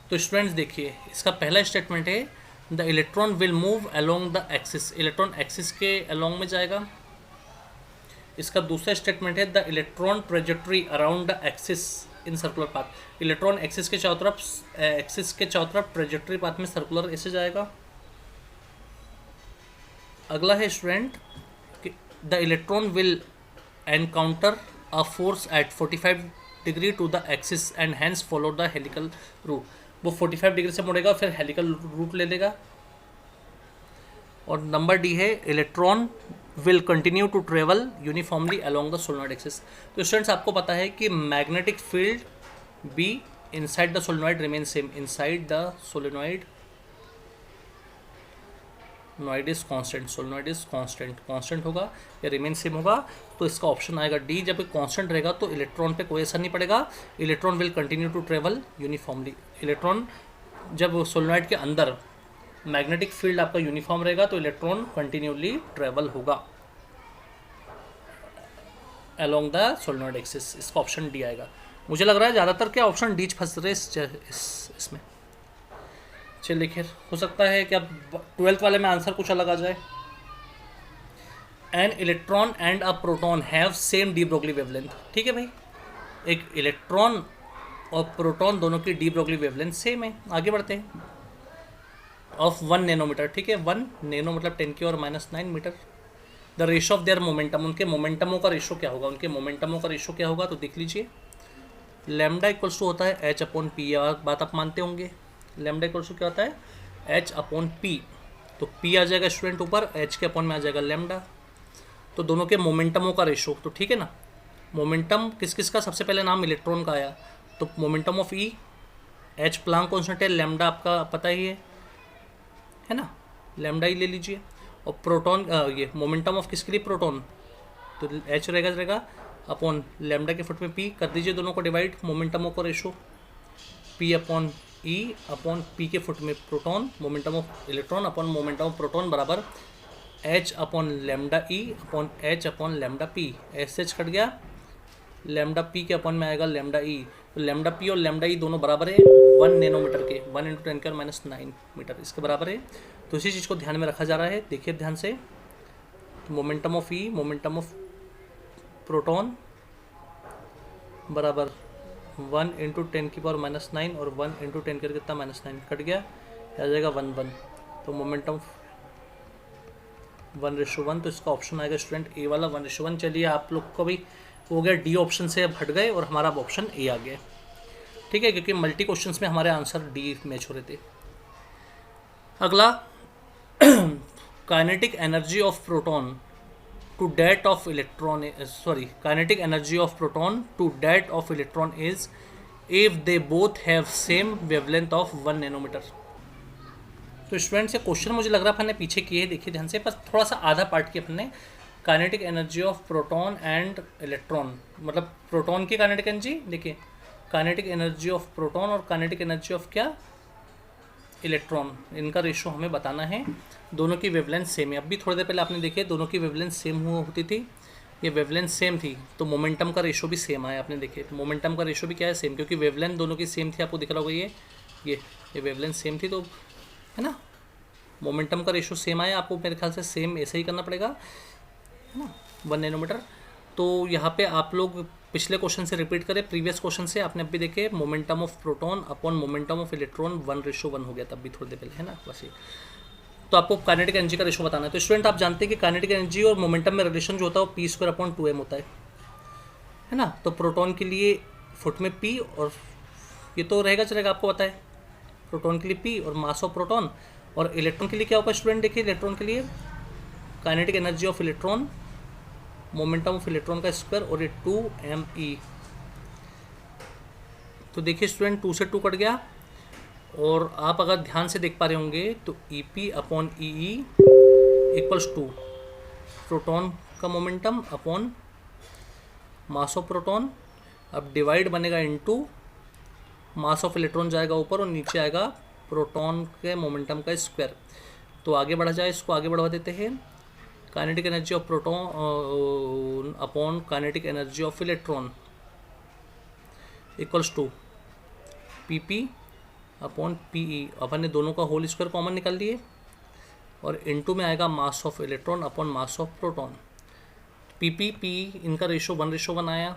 [SPEAKER 1] तो स्टूडेंट्स देखिए इसका पहला स्टेटमेंट है the electron will move along the axis, electron axis के अलोंग में जाएगा। इसका दूसरा स्टेटमेंट है the electron trajectory around the axis in circular path, electron axis के चारों तरफ ट्रेजेक्टरी पाथ में सर्कुलर ऐसे जाएगा। अगला है student the electron will encounter a force at 45 degree to the axis and hence follow the helical route, वो 45 degree से मुड़ेगा फिर हेलिकल रूट ले लेगा। और नंबर डी है electron will continue to travel uniformly along the solenoid axis. तो students आपको पता है कि magnetic field B inside the solenoid remain same, inside the solenoid नॉइड is constant, solenoid is constant होगा या रिमेन सेम होगा, तो इसका ऑप्शन आएगा डी। जब कांस्टेंट रहेगा तो इलेक्ट्रॉन पे कोई असर नहीं पड़ेगा, electron will continue to travel uniformly. Electron जब सोलेनॉइड के अंदर मैग्नेटिक फील्ड आपका यूनिफॉर्म रहेगा तो इलेक्ट्रॉन कंटिन्यूली ट्रेवल होगा अलोंग द सोलेनॉइड एक्सिस, इसका ऑप्शन डी आएगा। मुझे लग रहा है ज़्यादातर क्या ऑप्शन डी फंस रहे इसमें। चलिए खैर हो सकता है कि अब 12th वाले में आंसर कुछ अलग आ जाए। An electron and a proton have same de Broglie wavelength, ठीक है भाई, एक इलेक्ट्रॉन और प्रोटॉन दोनों की डी ब्रोगली वेवलेंथ सेम है। आगे बढ़ते हैं, ऑफ 1 नैनोमीटर, ठीक है, 1 नैनो मतलब 10⁻⁹ metre. The ratio of their momentum, उनके मोमेंटमों का रेशो क्या होगा, उनके मोमेंटमों का रेशो क्या होगा, तो देख लीजिए लैम्डा इक्वल्स टू होता है H/P, बात आप मानते होंगे, लैम्डा इक्वल्स टू क्या होता है H/P, तो P आ जाएगा स्टूडेंट ऊपर, H के अपॉन में आ जाएगा लैम्डा, तो दोनों के मोमेंटमों का रेशो, तो ठीक है ना। मोमेंटम किस किस का, सबसे पहले नाम इलेक्ट्रॉन का आया, तो momentum of E, H Planck constant है, लैम्डा आपका पता ही है ना, लैम्डा ही ले लीजिए। और प्रोटॉन ये मोमेंटम ऑफ किसके लिए, प्रोटॉन, तो H रहेगा अपॉन लैम्डा के फुट में P, कर दीजिए दोनों को डिवाइड, मोमेंटमों का रेशो P/E अपॉन P के फुट में proton, momentum of electron upon momentum of proton बराबर H/λE upon H/λP, SH cut गया, लैम्डा P के अपॉन में आएगा लैम्डा E, तो लैम्डा P और लैम्डा E दोनों बराबर है 1 नैनोमीटर के, 1 × 10⁻⁹ मीटर इसके बराबर है। तो इसी चीज़ को ध्यान में रखा जा रहा है, देखिए ध्यान से, momentum of E, momentum of proton बराबर 1 × 10⁻⁹ और 1 × 10 कर कितना -9 कट गया, आ जाएगा 1 1, तो मोमेंटम 1:1, तो इसका ऑप्शन आएगा स्टूडेंट ए वाला 1:1। चलिए आप लोग को भी हो गया, डी ऑप्शन से अब हट गए और हमारा अब ऑप्शन ए आ गया। ठीक है, क्योंकि मल्टी क्वेश्चंस में हमारे आंसर डी मैच हो रहे थे। अगला, kinetic energy of proton to that of electron kinetic energy of proton to that of electron is if they both have same wavelength of 1 nanometer। तो स्टूडेंट से question मुझे लग रहा है अपन ने पीछे किए, देखिए ध्यान से, बस थोड़ा सा आधा पार्ट किया अपन ने। Kinetic energy of proton and electron, मतलब प्रोटॉन की काइनेटिक एनर्जी, देखिए काइनेटिक एनर्जी ऑफ प्रोटॉन और काइनेटिक एनर्जी ऑफ क्या, इलेक्ट्रॉन, इनका रेशो हमें बताना है। दोनों की वेवलेंथ सेम है। अभी थोड़ी देर पहले आपने देखिए दोनों की वेवलेंथ सेम होती थी, ये वेवलेंथ सेम थी, तो मोमेंटम का रेशो भी सेम आया। आपने देखिए मोमेंटम का रेशो भी क्या है, सेम, क्योंकि वेवलेंथ दोनों की सेम थी। आपको दिख रहा होगा ये वेवलेंथ सेम थी, तो है ना, मोमेंटम का रेशो सेम आया। आपको मेरे ख्याल से सेम ऐसे ही करना पड़ेगा, है ना, 1 नैनोमीटर। तो यहाँ पे आप लोग पिछले क्वेश्चन से रिपीट करें, प्रीवियस क्वेश्चन से आपने अभी देखे momentum of proton upon momentum of electron 1:1 हो गया तब भी थोड़ी देर पहले, है ना, बस ये। तो आपको काइनेटिक एनर्जी का रेशो बताना है। तो स्टूडेंट आप जानते हैं कि काइनेटिक एनर्जी और मोमेंटम में रिलेशन जो होता है वो p²/2m होता है ना। तो प्रोटॉन के लिए फुट में p, और ये तो रहेगा चलेगा, आपको पता है प्रोटॉन के लिए p और मास ऑफ प्रोटॉन, और इलेक्ट्रॉन के लिए क्या होगा स्टूडेंट, देखिए इलेक्ट्रॉन के लिए kinetic energy of electron momentum of electron का स्क्वायर, और ये 2me। तो देखिए स्टूडेंट 2 से 2 कट गया, और आप अगर ध्यान से देख पा रहे होंगे तो EP/EE इक्वल्स टू प्रोटॉन का momentum upon mass of proton. अब डिवाइड बनेगा इनटू मास ऑफ इलेक्ट्रॉन जाएगा ऊपर और नीचे आएगा प्रोटॉन के मोमेंटम का स्क्वायर। तो आगे बढ़ा जाए, इसको आगे बढ़वा देते हैं। Kinetic energy of proton upon kinetic energy of electron equals to PP/PE। अपन ने दोनों का होल स्क्वायर कॉमन निकाल लिए, और इनटू में आएगा mass of electron upon mass of proton. PP इनका रेशो 1:1 आया।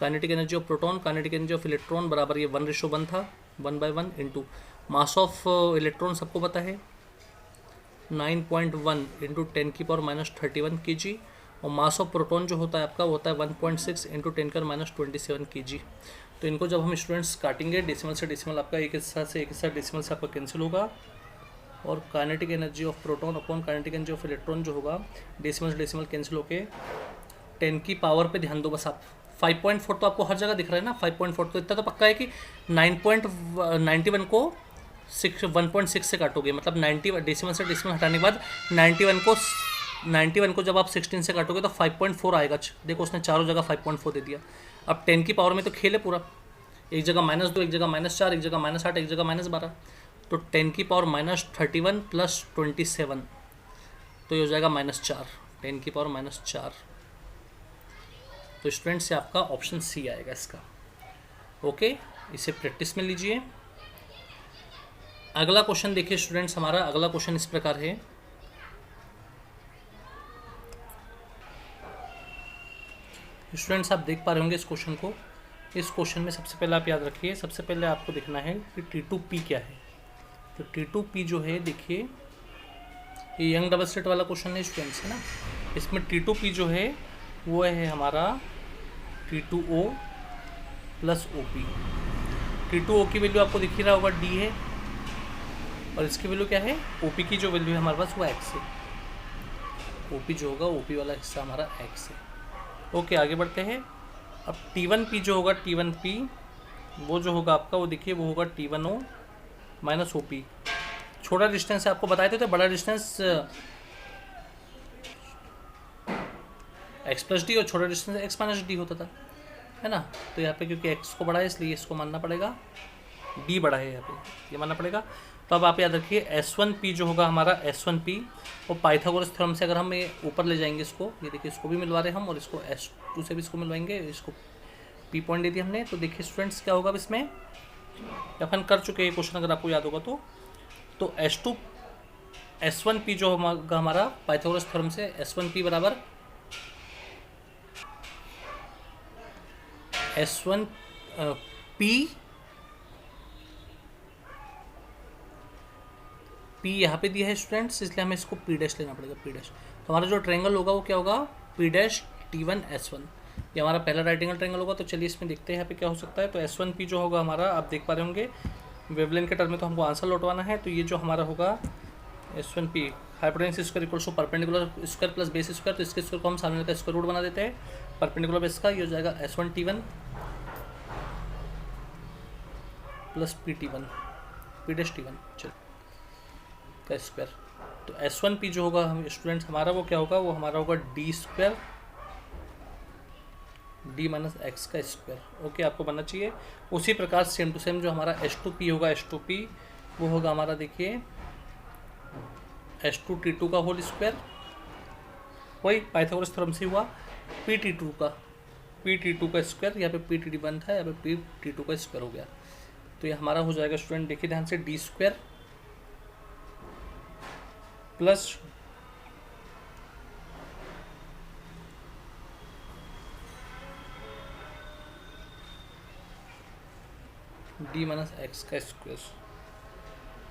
[SPEAKER 1] Kinetic energy of proton kinetic energy of electron बराबर ये 1:1 था, 1/1 इंटू मास ऑफ इलेक्ट्रॉन सबको पता है 9.1 इंटू 10⁻³ kg, और मास ऑफ प्रोटॉन जो होता है आपका वो होता है 1.6 इंटू 10⁻27 kg। तो इनको जब हम स्टूडेंट्स काटेंगे डेसिमल से डेसिमल, आपका एक हिस्सा से एक हिस्सा डेसिमल से आपका कैंसिल होगा, और kinetic energy of proton upon kinetic energy of electron जो होगा डेसिमल से डेसिमल कैंसिल होके 10 की पावर पे ध्यान दो बस आप। 5.4 तो आपको हर जगह दिख रहा है ना, 5.4 तो इतना तो पक्का है कि 9.91 को 1.6 से काटोगे, मतलब 90 डेसिमल से डेसिमल हटाने के बाद 91 को जब आप 16 से काटोगे तो 5.4 आएगा। देखो उसने चारों जगह 5.4 दे दिया। अब 10 की पावर में तो खेल है पूरा, एक जगह -2, एक जगह -4, एक जगह -8, एक जगह -12, तो 10 की पावर -31 प्लस 27, तो ये हो जाएगा -4, 10 की पावर -4। तो स्टूडेंट से आपका ऑप्शन सी आएगा इसका। ओके, इसे प्रैक्टिस में लीजिए। अगला क्वेश्चन देखिए स्टूडेंट्स, हमारा अगला क्वेश्चन इस प्रकार है। स्टूडेंट्स आप देख पा रहे होंगे इस क्वेश्चन को। इस क्वेश्चन में सबसे पहले आप याद रखिए, सबसे पहले आपको देखना है कि T2P क्या है। तो T2P जो है, देखिए ये यंग डबल स्लिट वाला क्वेश्चन है स्टूडेंट्स, है ना। इसमें T2P जो है वो है हमारा T2O प्लस OP। T2O की वैल्यू आपको दिख ही रहा होगा D है, और इसकी वैल्यू क्या है, OP की जो वैल्यू है हमारे पास वो X है। OP जो होगा, OP वाला हिस्सा हमारा X है। ओके, आगे बढ़ते हैं। अब T1P जो होगा, T1P वो जो होगा आपका, वो देखिए वो होगा T1O माइनस OP। छोटा डिस्टेंस है, आपको बताए थे, तो बड़ा डिस्टेंस x+d और छोटा डिस्टेंस x-d होता था, है ना। तो यहाँ पे क्योंकि x को बड़ा है इसलिए इसको मानना पड़ेगा, d बड़ा है यहाँ पे, ये मानना पड़ेगा। तो अब आप याद रखिए S1P जो होगा हमारा, S1P और पाइथागोरस थ्योरम से अगर हम ये ऊपर ले जाएंगे इसको, ये देखिए इसको भी मिलवा रहे हैं हम, और इसको S2 से भी इसको मिलवाएंगे, इसको P पॉइंट दे दिया हमने। तो देखिए स्टूडेंट्स क्या होगा इसमें, अपन कर चुके हैं क्वेश्चन अगर आपको याद होगा तो S1P जो होगा हमारा पाइथागोरस थ्योरम से, S1P बराबर S1P पी यहाँ पे दिया है स्टूडेंट्स, इसलिए हमें इसको पी डैश लेना पड़ेगा, पी डैश। तो हमारा जो ट्रायंगल होगा वो क्या होगा, पी डैश T1S1, ये हमारा पहला राइट एंगल ट्रायंगल होगा। तो चलिए इसमें देखते हैं यहाँ पे क्या हो सकता है। तो S1P जो होगा हमारा, आप देख पा रहे होंगे वेवलेंथ के टर्म में, तो हमको आंसर लौटवाना है। तो ये जो हमारा होगा S1P hypotenuse square equals to perpendicular square plus base square, तो इसके स्क्वायर को हम सामने का स्क्वायर रूट बना देते हैं परपेंडिकुलर बेस का। ये हो जाएगा S1T1 plus PT1 P dash T1 चल का स्क्वायर। तो S1P जो होगा हम स्टूडेंट्स हमारा वो क्या होगा, वो हमारा होगा D square D minus x का स्क्वायर। ओके, आपको बनना चाहिए। उसी प्रकार सेम टू सेम जो हमारा H2P होगा, H2P वो होगा हमारा, देखिए H2T2 का होल स्क्वायर, वही पाइथागोरस थ्योरम से हुआ। PT2 का स्क्वायर, यहाँ पे PT1 था, यहाँ पे PT2 का स्क्वायर हो गया। तो ये हमारा हो जाएगा स्टूडेंट, देखिए ध्यान से, D square plus D minus x का स्क्वायर।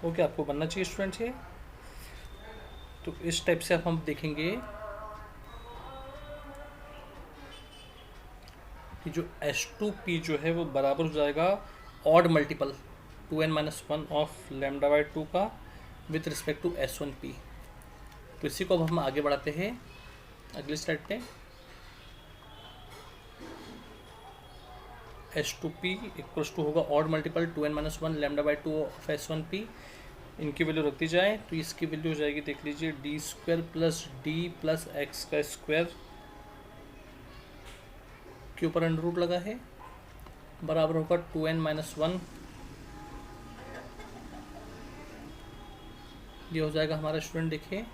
[SPEAKER 1] ओके, आपको बनना चाहिए स्टूडेंट्स ये। तो इस टाइप से अब हम देखेंगे कि जो H2P जो है वो बराबर हो जाएगा odd multiple 2n-1 of lambda by 2 का विथ रिस्पेक्ट टू S1P। तो इसी को अब हम आगे बढ़ाते हैं अगले स्लाइड पे। H2P इक्वल्स टू होगा odd multiple 2n-1 lambda by 2 of S1P। इनकी वैल्यू रखती जाए तो इसकी वैल्यू हो जाएगी, देख लीजिए, D square plus D plus x का स्क्वायर के ऊपर अंडर रूट लगा है, बराबर होगा 2n-1। ये हो जाएगा हमारा स्टूडेंट, देखिए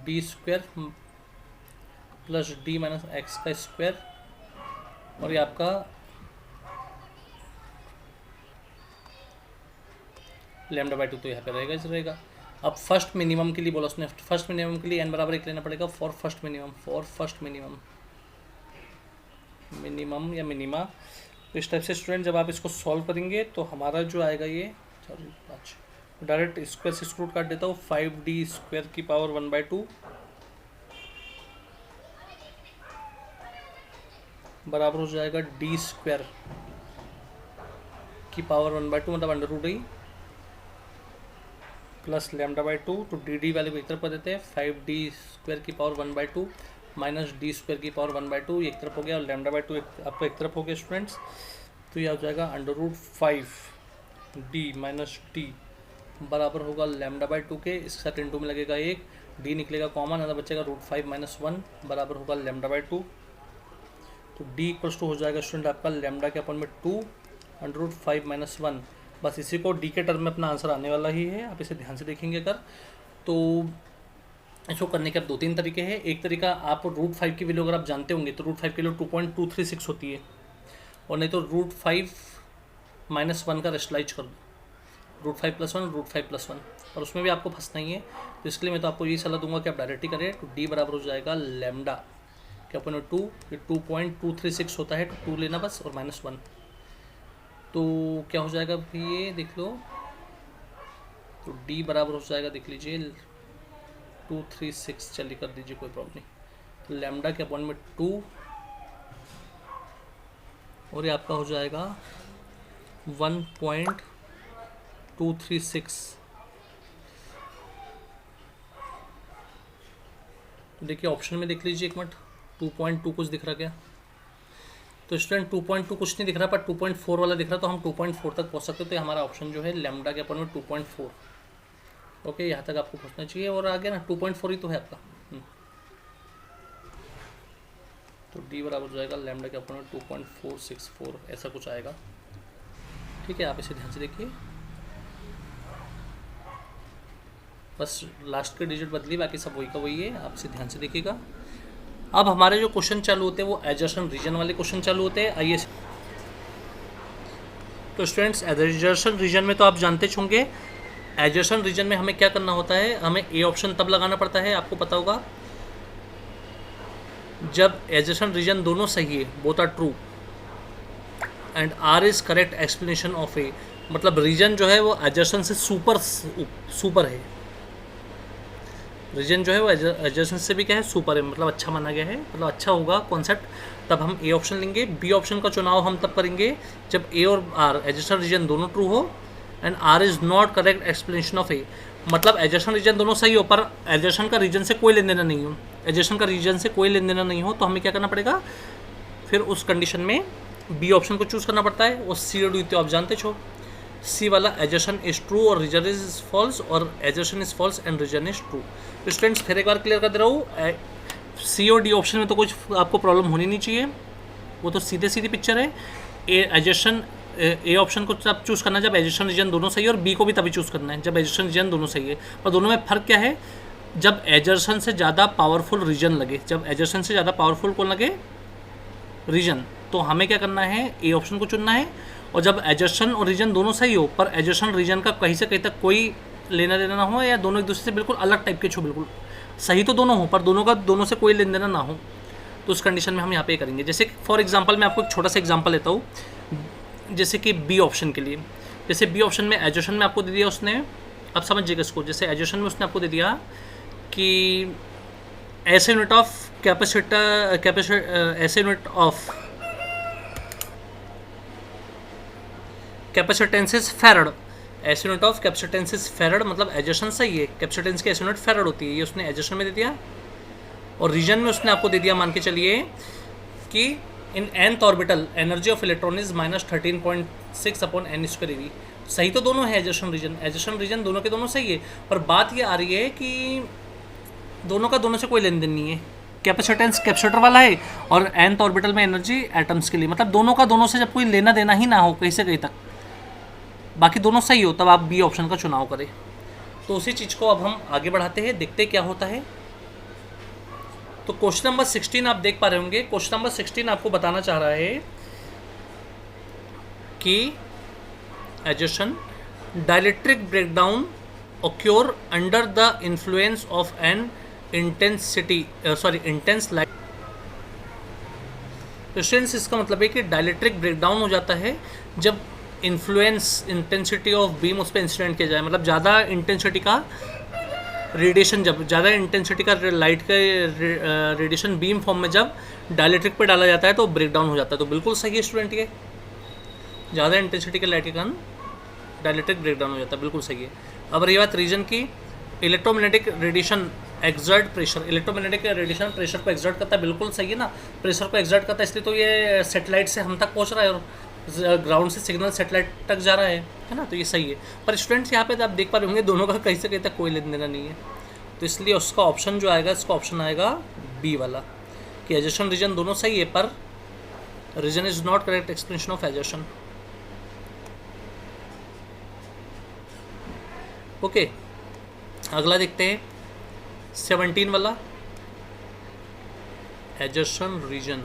[SPEAKER 1] D square plus D minus x का स्क्वायर, और ये आपका लैम्डा बाई 2 तो यहाँ पे रहेगा, इस रहेगा। अब फर्स्ट मिनिमम के लिए बोला उसने, फर्स्ट मिनिमम के लिए n बराबर 1 लेना पड़ेगा फॉर फर्स्ट मिनिमम, मिनिमम या मिनिमा। तो इस टाइप से स्टूडेंट जब आप इसको सॉल्व करेंगे तो हमारा जो आएगा ये, डायरेक्ट स्क्वायर से रूट काट देता हूँ, 5D स्क्वायर की पावर 1/2 बराबर हो जाएगा D स्क्वायर की पावर 1/2, मतलब अंडर रूट ही, प्लस लैम्डा बाई 2। तो डी वैल्यू को एक तरफ कर देते हैं, 5D स्क्वायर की पावर 1/2 माइनस D स्क्वायर की पावर 1/2, एक तरफ हो गया, और लैम्डा बाई 2 आपको एक तरफ हो गया स्टूडेंट्स। तो ये हो जाएगा under root 5D minus D बराबर होगा लैम्डा बाई 2 के, इसके साथ इंटू में लगेगा 1, D निकलेगा कॉमन, अगर बचेगा √5 - 1 बराबर होगा लैम्डा बाई 2। तो D इक्वल्स टू हो जाएगा स्टूडेंट आपका लैम्डा के अपन में 2 अंडर रूट 5 - 1। बस इसी को D के टर्म में अपना आंसर आने वाला ही है, आप इसे ध्यान से देखेंगे अगर। तो इसको करने के अब 2-3 तरीके हैं। एक तरीका, आप √5 की वैल्यू अगर आप जानते होंगे तो √5 की वैल्यू 2.236 होती है, और नहीं तो √5 - 1 का रेशनलाइज कर दो, √5 + 1 √5 + 1, और उसमें भी आपको फंसना ही है। तो इसके लिए मैं तो आपको यही सलाह दूंगा कि आप डायरेक्ट ही करें। तो D बराबर हो जाएगा लैम्डा के अपन 2, ये 2.236 होता है, तो 2 लेना बस, और -1। तो क्या हो जाएगा ये देख लो। तो D बराबर हो जाएगा, देख लीजिए, 236, चलिए कर दीजिए, कोई प्रॉब्लम नहीं। तो लैम्डा के अपॉन में 2, और ये आपका हो जाएगा 1.236। तो देखिए ऑप्शन में देख लीजिए एक मिनट, 2.2 कुछ दिख रहा क्या? तो स्टूडेंट 2.2 कुछ नहीं दिख रहा, पर 2.4 वाला दिख रहा, तो हम 2.4 तक पहुंच सकते हो। तो हमारा ऑप्शन जो है लैम्डा के अपन में 2.4। ओके, यहाँ तक आपको पहुंचना चाहिए, और आगे ना 2.4 ही तो है आपका। तो D बराबर हो जाएगा लैम्डा के अपन में 2.464, ऐसा कुछ आएगा। ठीक है, आप इसे ध्यान से देखिए, बस लास्ट के डिजिट बदली, बाकी सब वही का वही है, आप इसे ध्यान से देखिएगा। अब हमारे जो क्वेश्चन चालू होते हैं वो एडजर्सन रीजन वाले क्वेश्चन चालू होते हैं। आइए, तो स्टूडेंट्स एडजर्सन रीजन में तो आप जानते होंगे, एडजर्सन रीजन में हमें क्या करना होता है, हमें ए ऑप्शन तब लगाना पड़ता है, आपको पता होगा, जब एडजर्सन रीजन दोनों सही है, both are true, and R is correct explanation of A. मतलब रीजन जो है वो एडजस्टेंट से सुपर है। रीजन जो है वो एडजस्टेंट से भी क्या है, सुपर है, मतलब अच्छा माना गया है, मतलब अच्छा होगा कॉन्सेप्ट। तब हम ए ऑप्शन लेंगे। बी ऑप्शन का चुनाव हम तब करेंगे जब ए और आर एडजस्टेंट रीजन दोनों ट्रू हो and R is not correct explanation of A. मतलब एडजस्टेंट रीजन दोनों सही हो पर एडजस्टेंट का रीजन से कोई लेन देना नहीं हो, एडजस्टेंट का रीजन से कोई लेन देना नहीं हो, तो हमें क्या करना पड़ेगा फिर उस कंडीशन में बी ऑप्शन को चूज़ करना पड़ता है। और सी और डी तो आप जानते छो, सी वाला एडजस्टेंट इज ट्रू और रीजन इज फॉल्स, और एडजस्टेंट is false and reason is true. तो स्टूडेंट्स फिर एक बार क्लियर कर दे रहा हूँ, सी और डी ऑप्शन में तो कुछ आपको प्रॉब्लम होनी नहीं चाहिए, वो तो सीधे सीधी पिक्चर है। ए ऑप्शन को तब चूज़ करना है जब एडजस्टेंट रीजन दोनों सही है, और बी को भी तभी चूज़ करना है जब एडजस्टेंट रीजन दोनों सही है। पर दोनों में फ़र्क क्या है, जब एडजस्टेंट से ज़्यादा पावरफुल रीजन लगे, जब एडजस्टेंट से ज़्यादा पावरफुल कौन लगे, रीजन, तो हमें क्या करना है, ए ऑप्शन को चुनना है। और जब एडजस्टेंट और रीजन दोनों सही हो पर एडजस्टेंट रीजन का कहीं से कहीं तक कोई लेना देना ना हो, या दोनों एक दूसरे से बिल्कुल अलग टाइप के छो, बिल्कुल सही तो दोनों हो पर दोनों का दोनों से कोई लेन देना ना हो, तो उस कंडीशन में हम यहाँ पे करेंगे। जैसे फॉर एग्जांपल मैं आपको एक छोटा सा एग्जांपल लेता हूँ, जैसे कि बी ऑप्शन के लिए। जैसे बी ऑप्शन में एडजस्टेंट में आपको दे दिया उसने, अब समझिएगा इसको, जैसे एडजस्टेंट में उसने आपको दे दिया कि ऐसे यूनिट ऑफ ऐसे यूनिट ऑफ कैपेसिटेंसिस फेरड, ऐसे यूनिट ऑफ कैपेसिटेंसिस फेरड, मतलब एडजस्टेंट सही है, कैपेसिटेंस की ऐसे यूनिट फेरड होती है, ये उसने एडजस्टेंट में दे दिया। और रीजन में उसने आपको दे दिया, मान के चलिए कि इन nth orbital energy of electron is -13.6 upon n square eV। सही तो दोनों है एडजस्टेंट रीजन दोनों के दोनों सही है, पर बात ये आ रही है कि दोनों का दोनों से कोई लेन देन नहीं है। कैपेसिटेंस कैपेसिटर वाला है और nth ऑर्बिटल में एनर्जी एटम्स के लिए, मतलब दोनों का दोनों से जब कोई लेना देना ही ना हो कहीं से कहीं तक, बाकी दोनों सही हो, तब आप बी ऑप्शन का चुनाव करें। तो उसी चीज़ को अब हम आगे बढ़ाते हैं, देखते क्या होता है। तो क्वेश्चन नंबर 16 आप देख पा रहे होंगे। क्वेश्चन नंबर 16 आपको बताना चाह रहा है कि adjacent dielectric breakdown occur under the influence of an intense light. Students इसका मतलब है कि डाइलेक्ट्रिक ब्रेकडाउन हो जाता है जब इंटेंसिटी ऑफ बीम उस पर इंसिडेंट किया जाए, मतलब ज़्यादा इंटेंसिटी का रेडिएशन, जब ज़्यादा इंटेंसिटी का लाइट का रेडिएशन बीम फॉर्म में जब डाइलेक्ट्रिक पे डाला जाता है तो ब्रेकडाउन हो जाता है। तो बिल्कुल सही है स्टूडेंट, ये ज़्यादा इंटेंसिटी के लाइट के कारण डाइलेक्ट्रिक ब्रेकडाउन हो जाता है, बिल्कुल सही है। अब रही बात रीजन की, electromagnetic radiation exert pressure, electromagnetic radiation pressure को एक्सर्ट करता है, बिल्कुल सही है ना, प्रेशर को एक्सर्ट करता है, इसलिए तो ये सेटेलाइट से हम तक पहुंच रहा है और ग्राउंड से सिग्नल सेटेलाइट तक जा रहा है ना, तो ये सही है। पर स्टूडेंट्स यहाँ पे आप देख पा रहे होंगे दोनों का कहीं से कहीं तक कोई लेन देना नहीं है, तो इसलिए उसका ऑप्शन जो आएगा, इसका ऑप्शन आएगा बी वाला कि एडजस्टेंट रीजन दोनों सही है पर reason is not correct explanation of एडजस्टेंट। ओके, अगला देखते हैं 17 वाला, एडजस्टेंट reason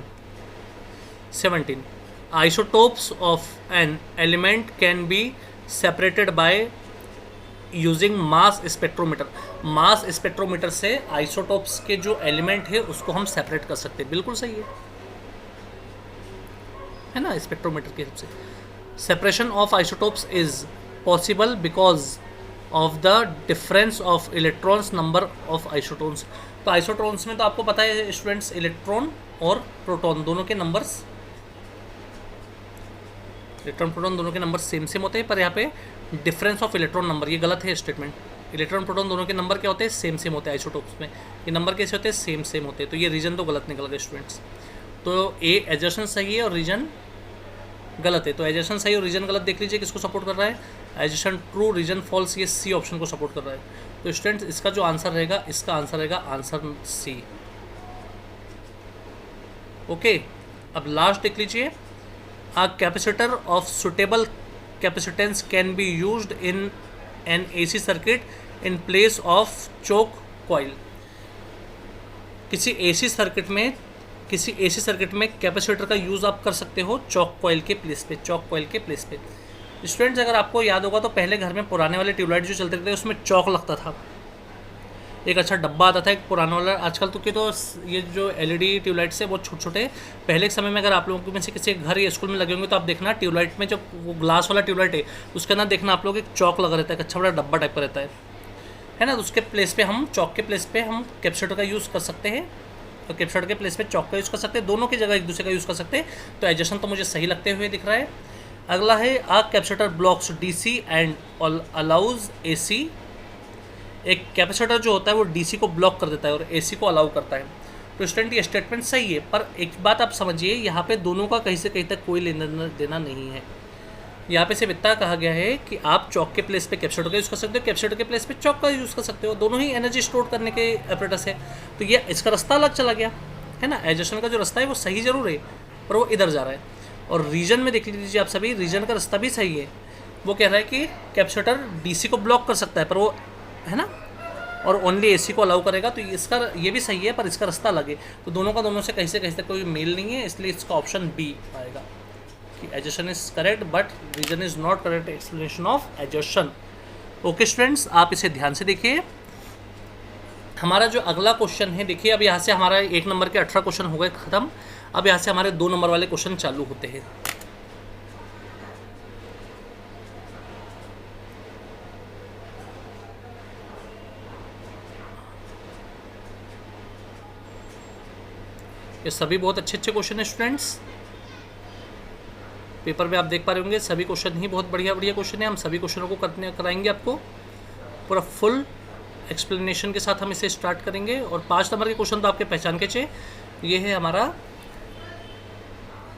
[SPEAKER 1] 17। Isotopes of an element can be separated by using mass spectrometer. Mass spectrometer से आइसोटोप्स के जो एलिमेंट है उसको हम सेपरेट कर सकते हैं, बिल्कुल सही है ना, स्पेक्ट्रोमीटर के हिसाब से। Separation of isotopes is possible because of the difference of electrons number of isotones. तो आइसोटोन्स में तो आपको पता है स्टूडेंट्स, इलेक्ट्रॉन और प्रोटॉन दोनों के नंबर्स, इलेक्ट्रॉन प्रोटॉन दोनों के नंबर सेम होते हैं, पर यहाँ पे डिफरेंस ऑफ इलेक्ट्रॉन नंबर, ये गलत है स्टेटमेंट। इलेक्ट्रॉन प्रोटॉन दोनों के नंबर क्या होते हैं, सेम होते हैं आइसोटोप्स में। ये नंबर कैसे होते हैं, सेम होते हैं, तो ये रीजन तो गलत निकल गए स्टूडेंट्स। तो ए एडजस्टेंट सही है और रीजन गलत है, तो एडजस्टेंट सही और रीजन गलत देख लीजिए किसको सपोर्ट कर रहा है, एडजस्टेंट ट्रू रीजन फॉल्स, ये सी ऑप्शन को सपोर्ट कर रहा है। तो स्टूडेंट्स इसका जो आंसर रहेगा, इसका आंसर रहेगा आंसर सी। ओके, अब लास्ट देख लीजिए, a capacitor of suitable capacitance can be used in an AC circuit in place of choke coil. किसी एसी सर्किट में कैपेसिटर का यूज़ आप कर सकते हो चॉक कॉइल के प्लेस पे। स्टूडेंट्स अगर आपको याद होगा तो पहले घर में पुराने वाले ट्यूबलाइट जो चलते थे उसमें चॉक लगता था, एक अच्छा डब्बा आता था एक पुराना वाला। आजकल तो ये जो एलईडी ट्यूबलाइट्स है बहुत छोटे छोटे। पहले के समय में अगर आप लोगों में से किसी घर या स्कूल में लगे होंगे तो आप देखना ट्यूबलाइट में, जब वो ग्लास वाला ट्यूबलाइट है उसके अंदर देखना आप लोग एक चौक लगा रहता है, एक अच्छा बड़ा डब्बा टाइप का रहता है ना। तो उसके प्लेस पे हम चौक के प्लेस पे हम कैपेसिटर का यूज़ कर सकते हैं, तो कैपेसिटर के प्लेस पे चौक का यूज़ कर सकते हैं, दोनों की जगह एक दूसरे का यूज़ कर सकते हैं। तो एडजस्टन तो मुझे सही लगते हुए दिख रहा है। अगला है a capacitor blocks DC and allows AC. एक कैपेसिटर जो होता है वो डीसी को ब्लॉक कर देता है और एसी को अलाउ करता है। तो स्टूडेंट ये स्टेटमेंट सही है, पर एक बात आप समझिए, यहाँ पे दोनों का कहीं से कहीं तक कोई लेना देना नहीं है। यहाँ पे सिर्फ इतना कहा गया है कि आप चौक के प्लेस पे कैपेसिटर का यूज़ कर सकते हो, कैपेसिटर के प्लेस पे चौक का यूज़ कर सकते हो, दोनों ही एनर्जी स्टोर करने के एपरेटस है। तो ये इसका रास्ता अलग चला गया है ना। एडजस्टन का जो रास्ता है वो सही जरूर है, पर वो इधर जा रहा है। और रीजन में देख लीजिए आप सभी, रीजन का रास्ता भी सही है। वो कह रहा है कि कैपेसिटर डीसी को ब्लॉक कर सकता है, पर वो है ना, और ओनली एसी को अलाउ करेगा। तो इसका ये भी सही है, पर इसका रास्ता अलग है। तो दोनों का दोनों से कहीं से कहीं तक कोई मेल नहीं है, इसलिए इसका ऑप्शन बी आएगा कि adjacent is correct but reason is not correct explanation of adjacent. Okay students, आप इसे ध्यान से देखिए। हमारा जो अगला क्वेश्चन है, देखिए अब यहाँ से हमारा 1 नंबर के 18 क्वेश्चन हो गए ख़त्म। अब यहाँ से हमारे 2 नंबर वाले क्वेश्चन चालू होते हैं। ये सभी बहुत अच्छे अच्छे क्वेश्चन हैं स्टूडेंट्स। पेपर में आप देख पा रहे होंगे सभी क्वेश्चन ही बहुत बढ़िया बढ़िया क्वेश्चन है। हम सभी क्वेश्चनों को कराएंगे आपको पूरा फुल एक्सप्लेनेशन के साथ हम इसे स्टार्ट करेंगे। और 5 नंबर के क्वेश्चन तो आपके पहचान के चाहिए। ये है हमारा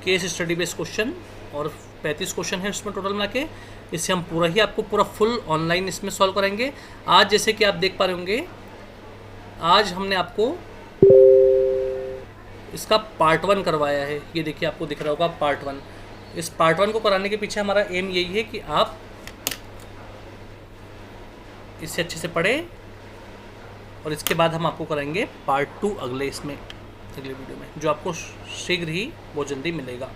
[SPEAKER 1] केस स्टडी बेस्ड क्वेश्चन और 35 क्वेश्चन है इसमें टोटल मिला के। इससे हम पूरा फुल ऑनलाइन इसमें सॉल्व कराएंगे। आज जैसे कि आप देख पा रहे होंगे, आज हमने आपको इसका पार्ट 1 करवाया है। ये देखिए आपको दिख रहा होगा पार्ट 1। इस पार्ट 1 को कराने के पीछे हमारा एम यही है कि आप इससे अच्छे से पढ़े, और इसके बाद हम आपको कराएंगे पार्ट 2 अगले वीडियो में, जो आपको शीघ्र ही बहुत जल्दी मिलेगा।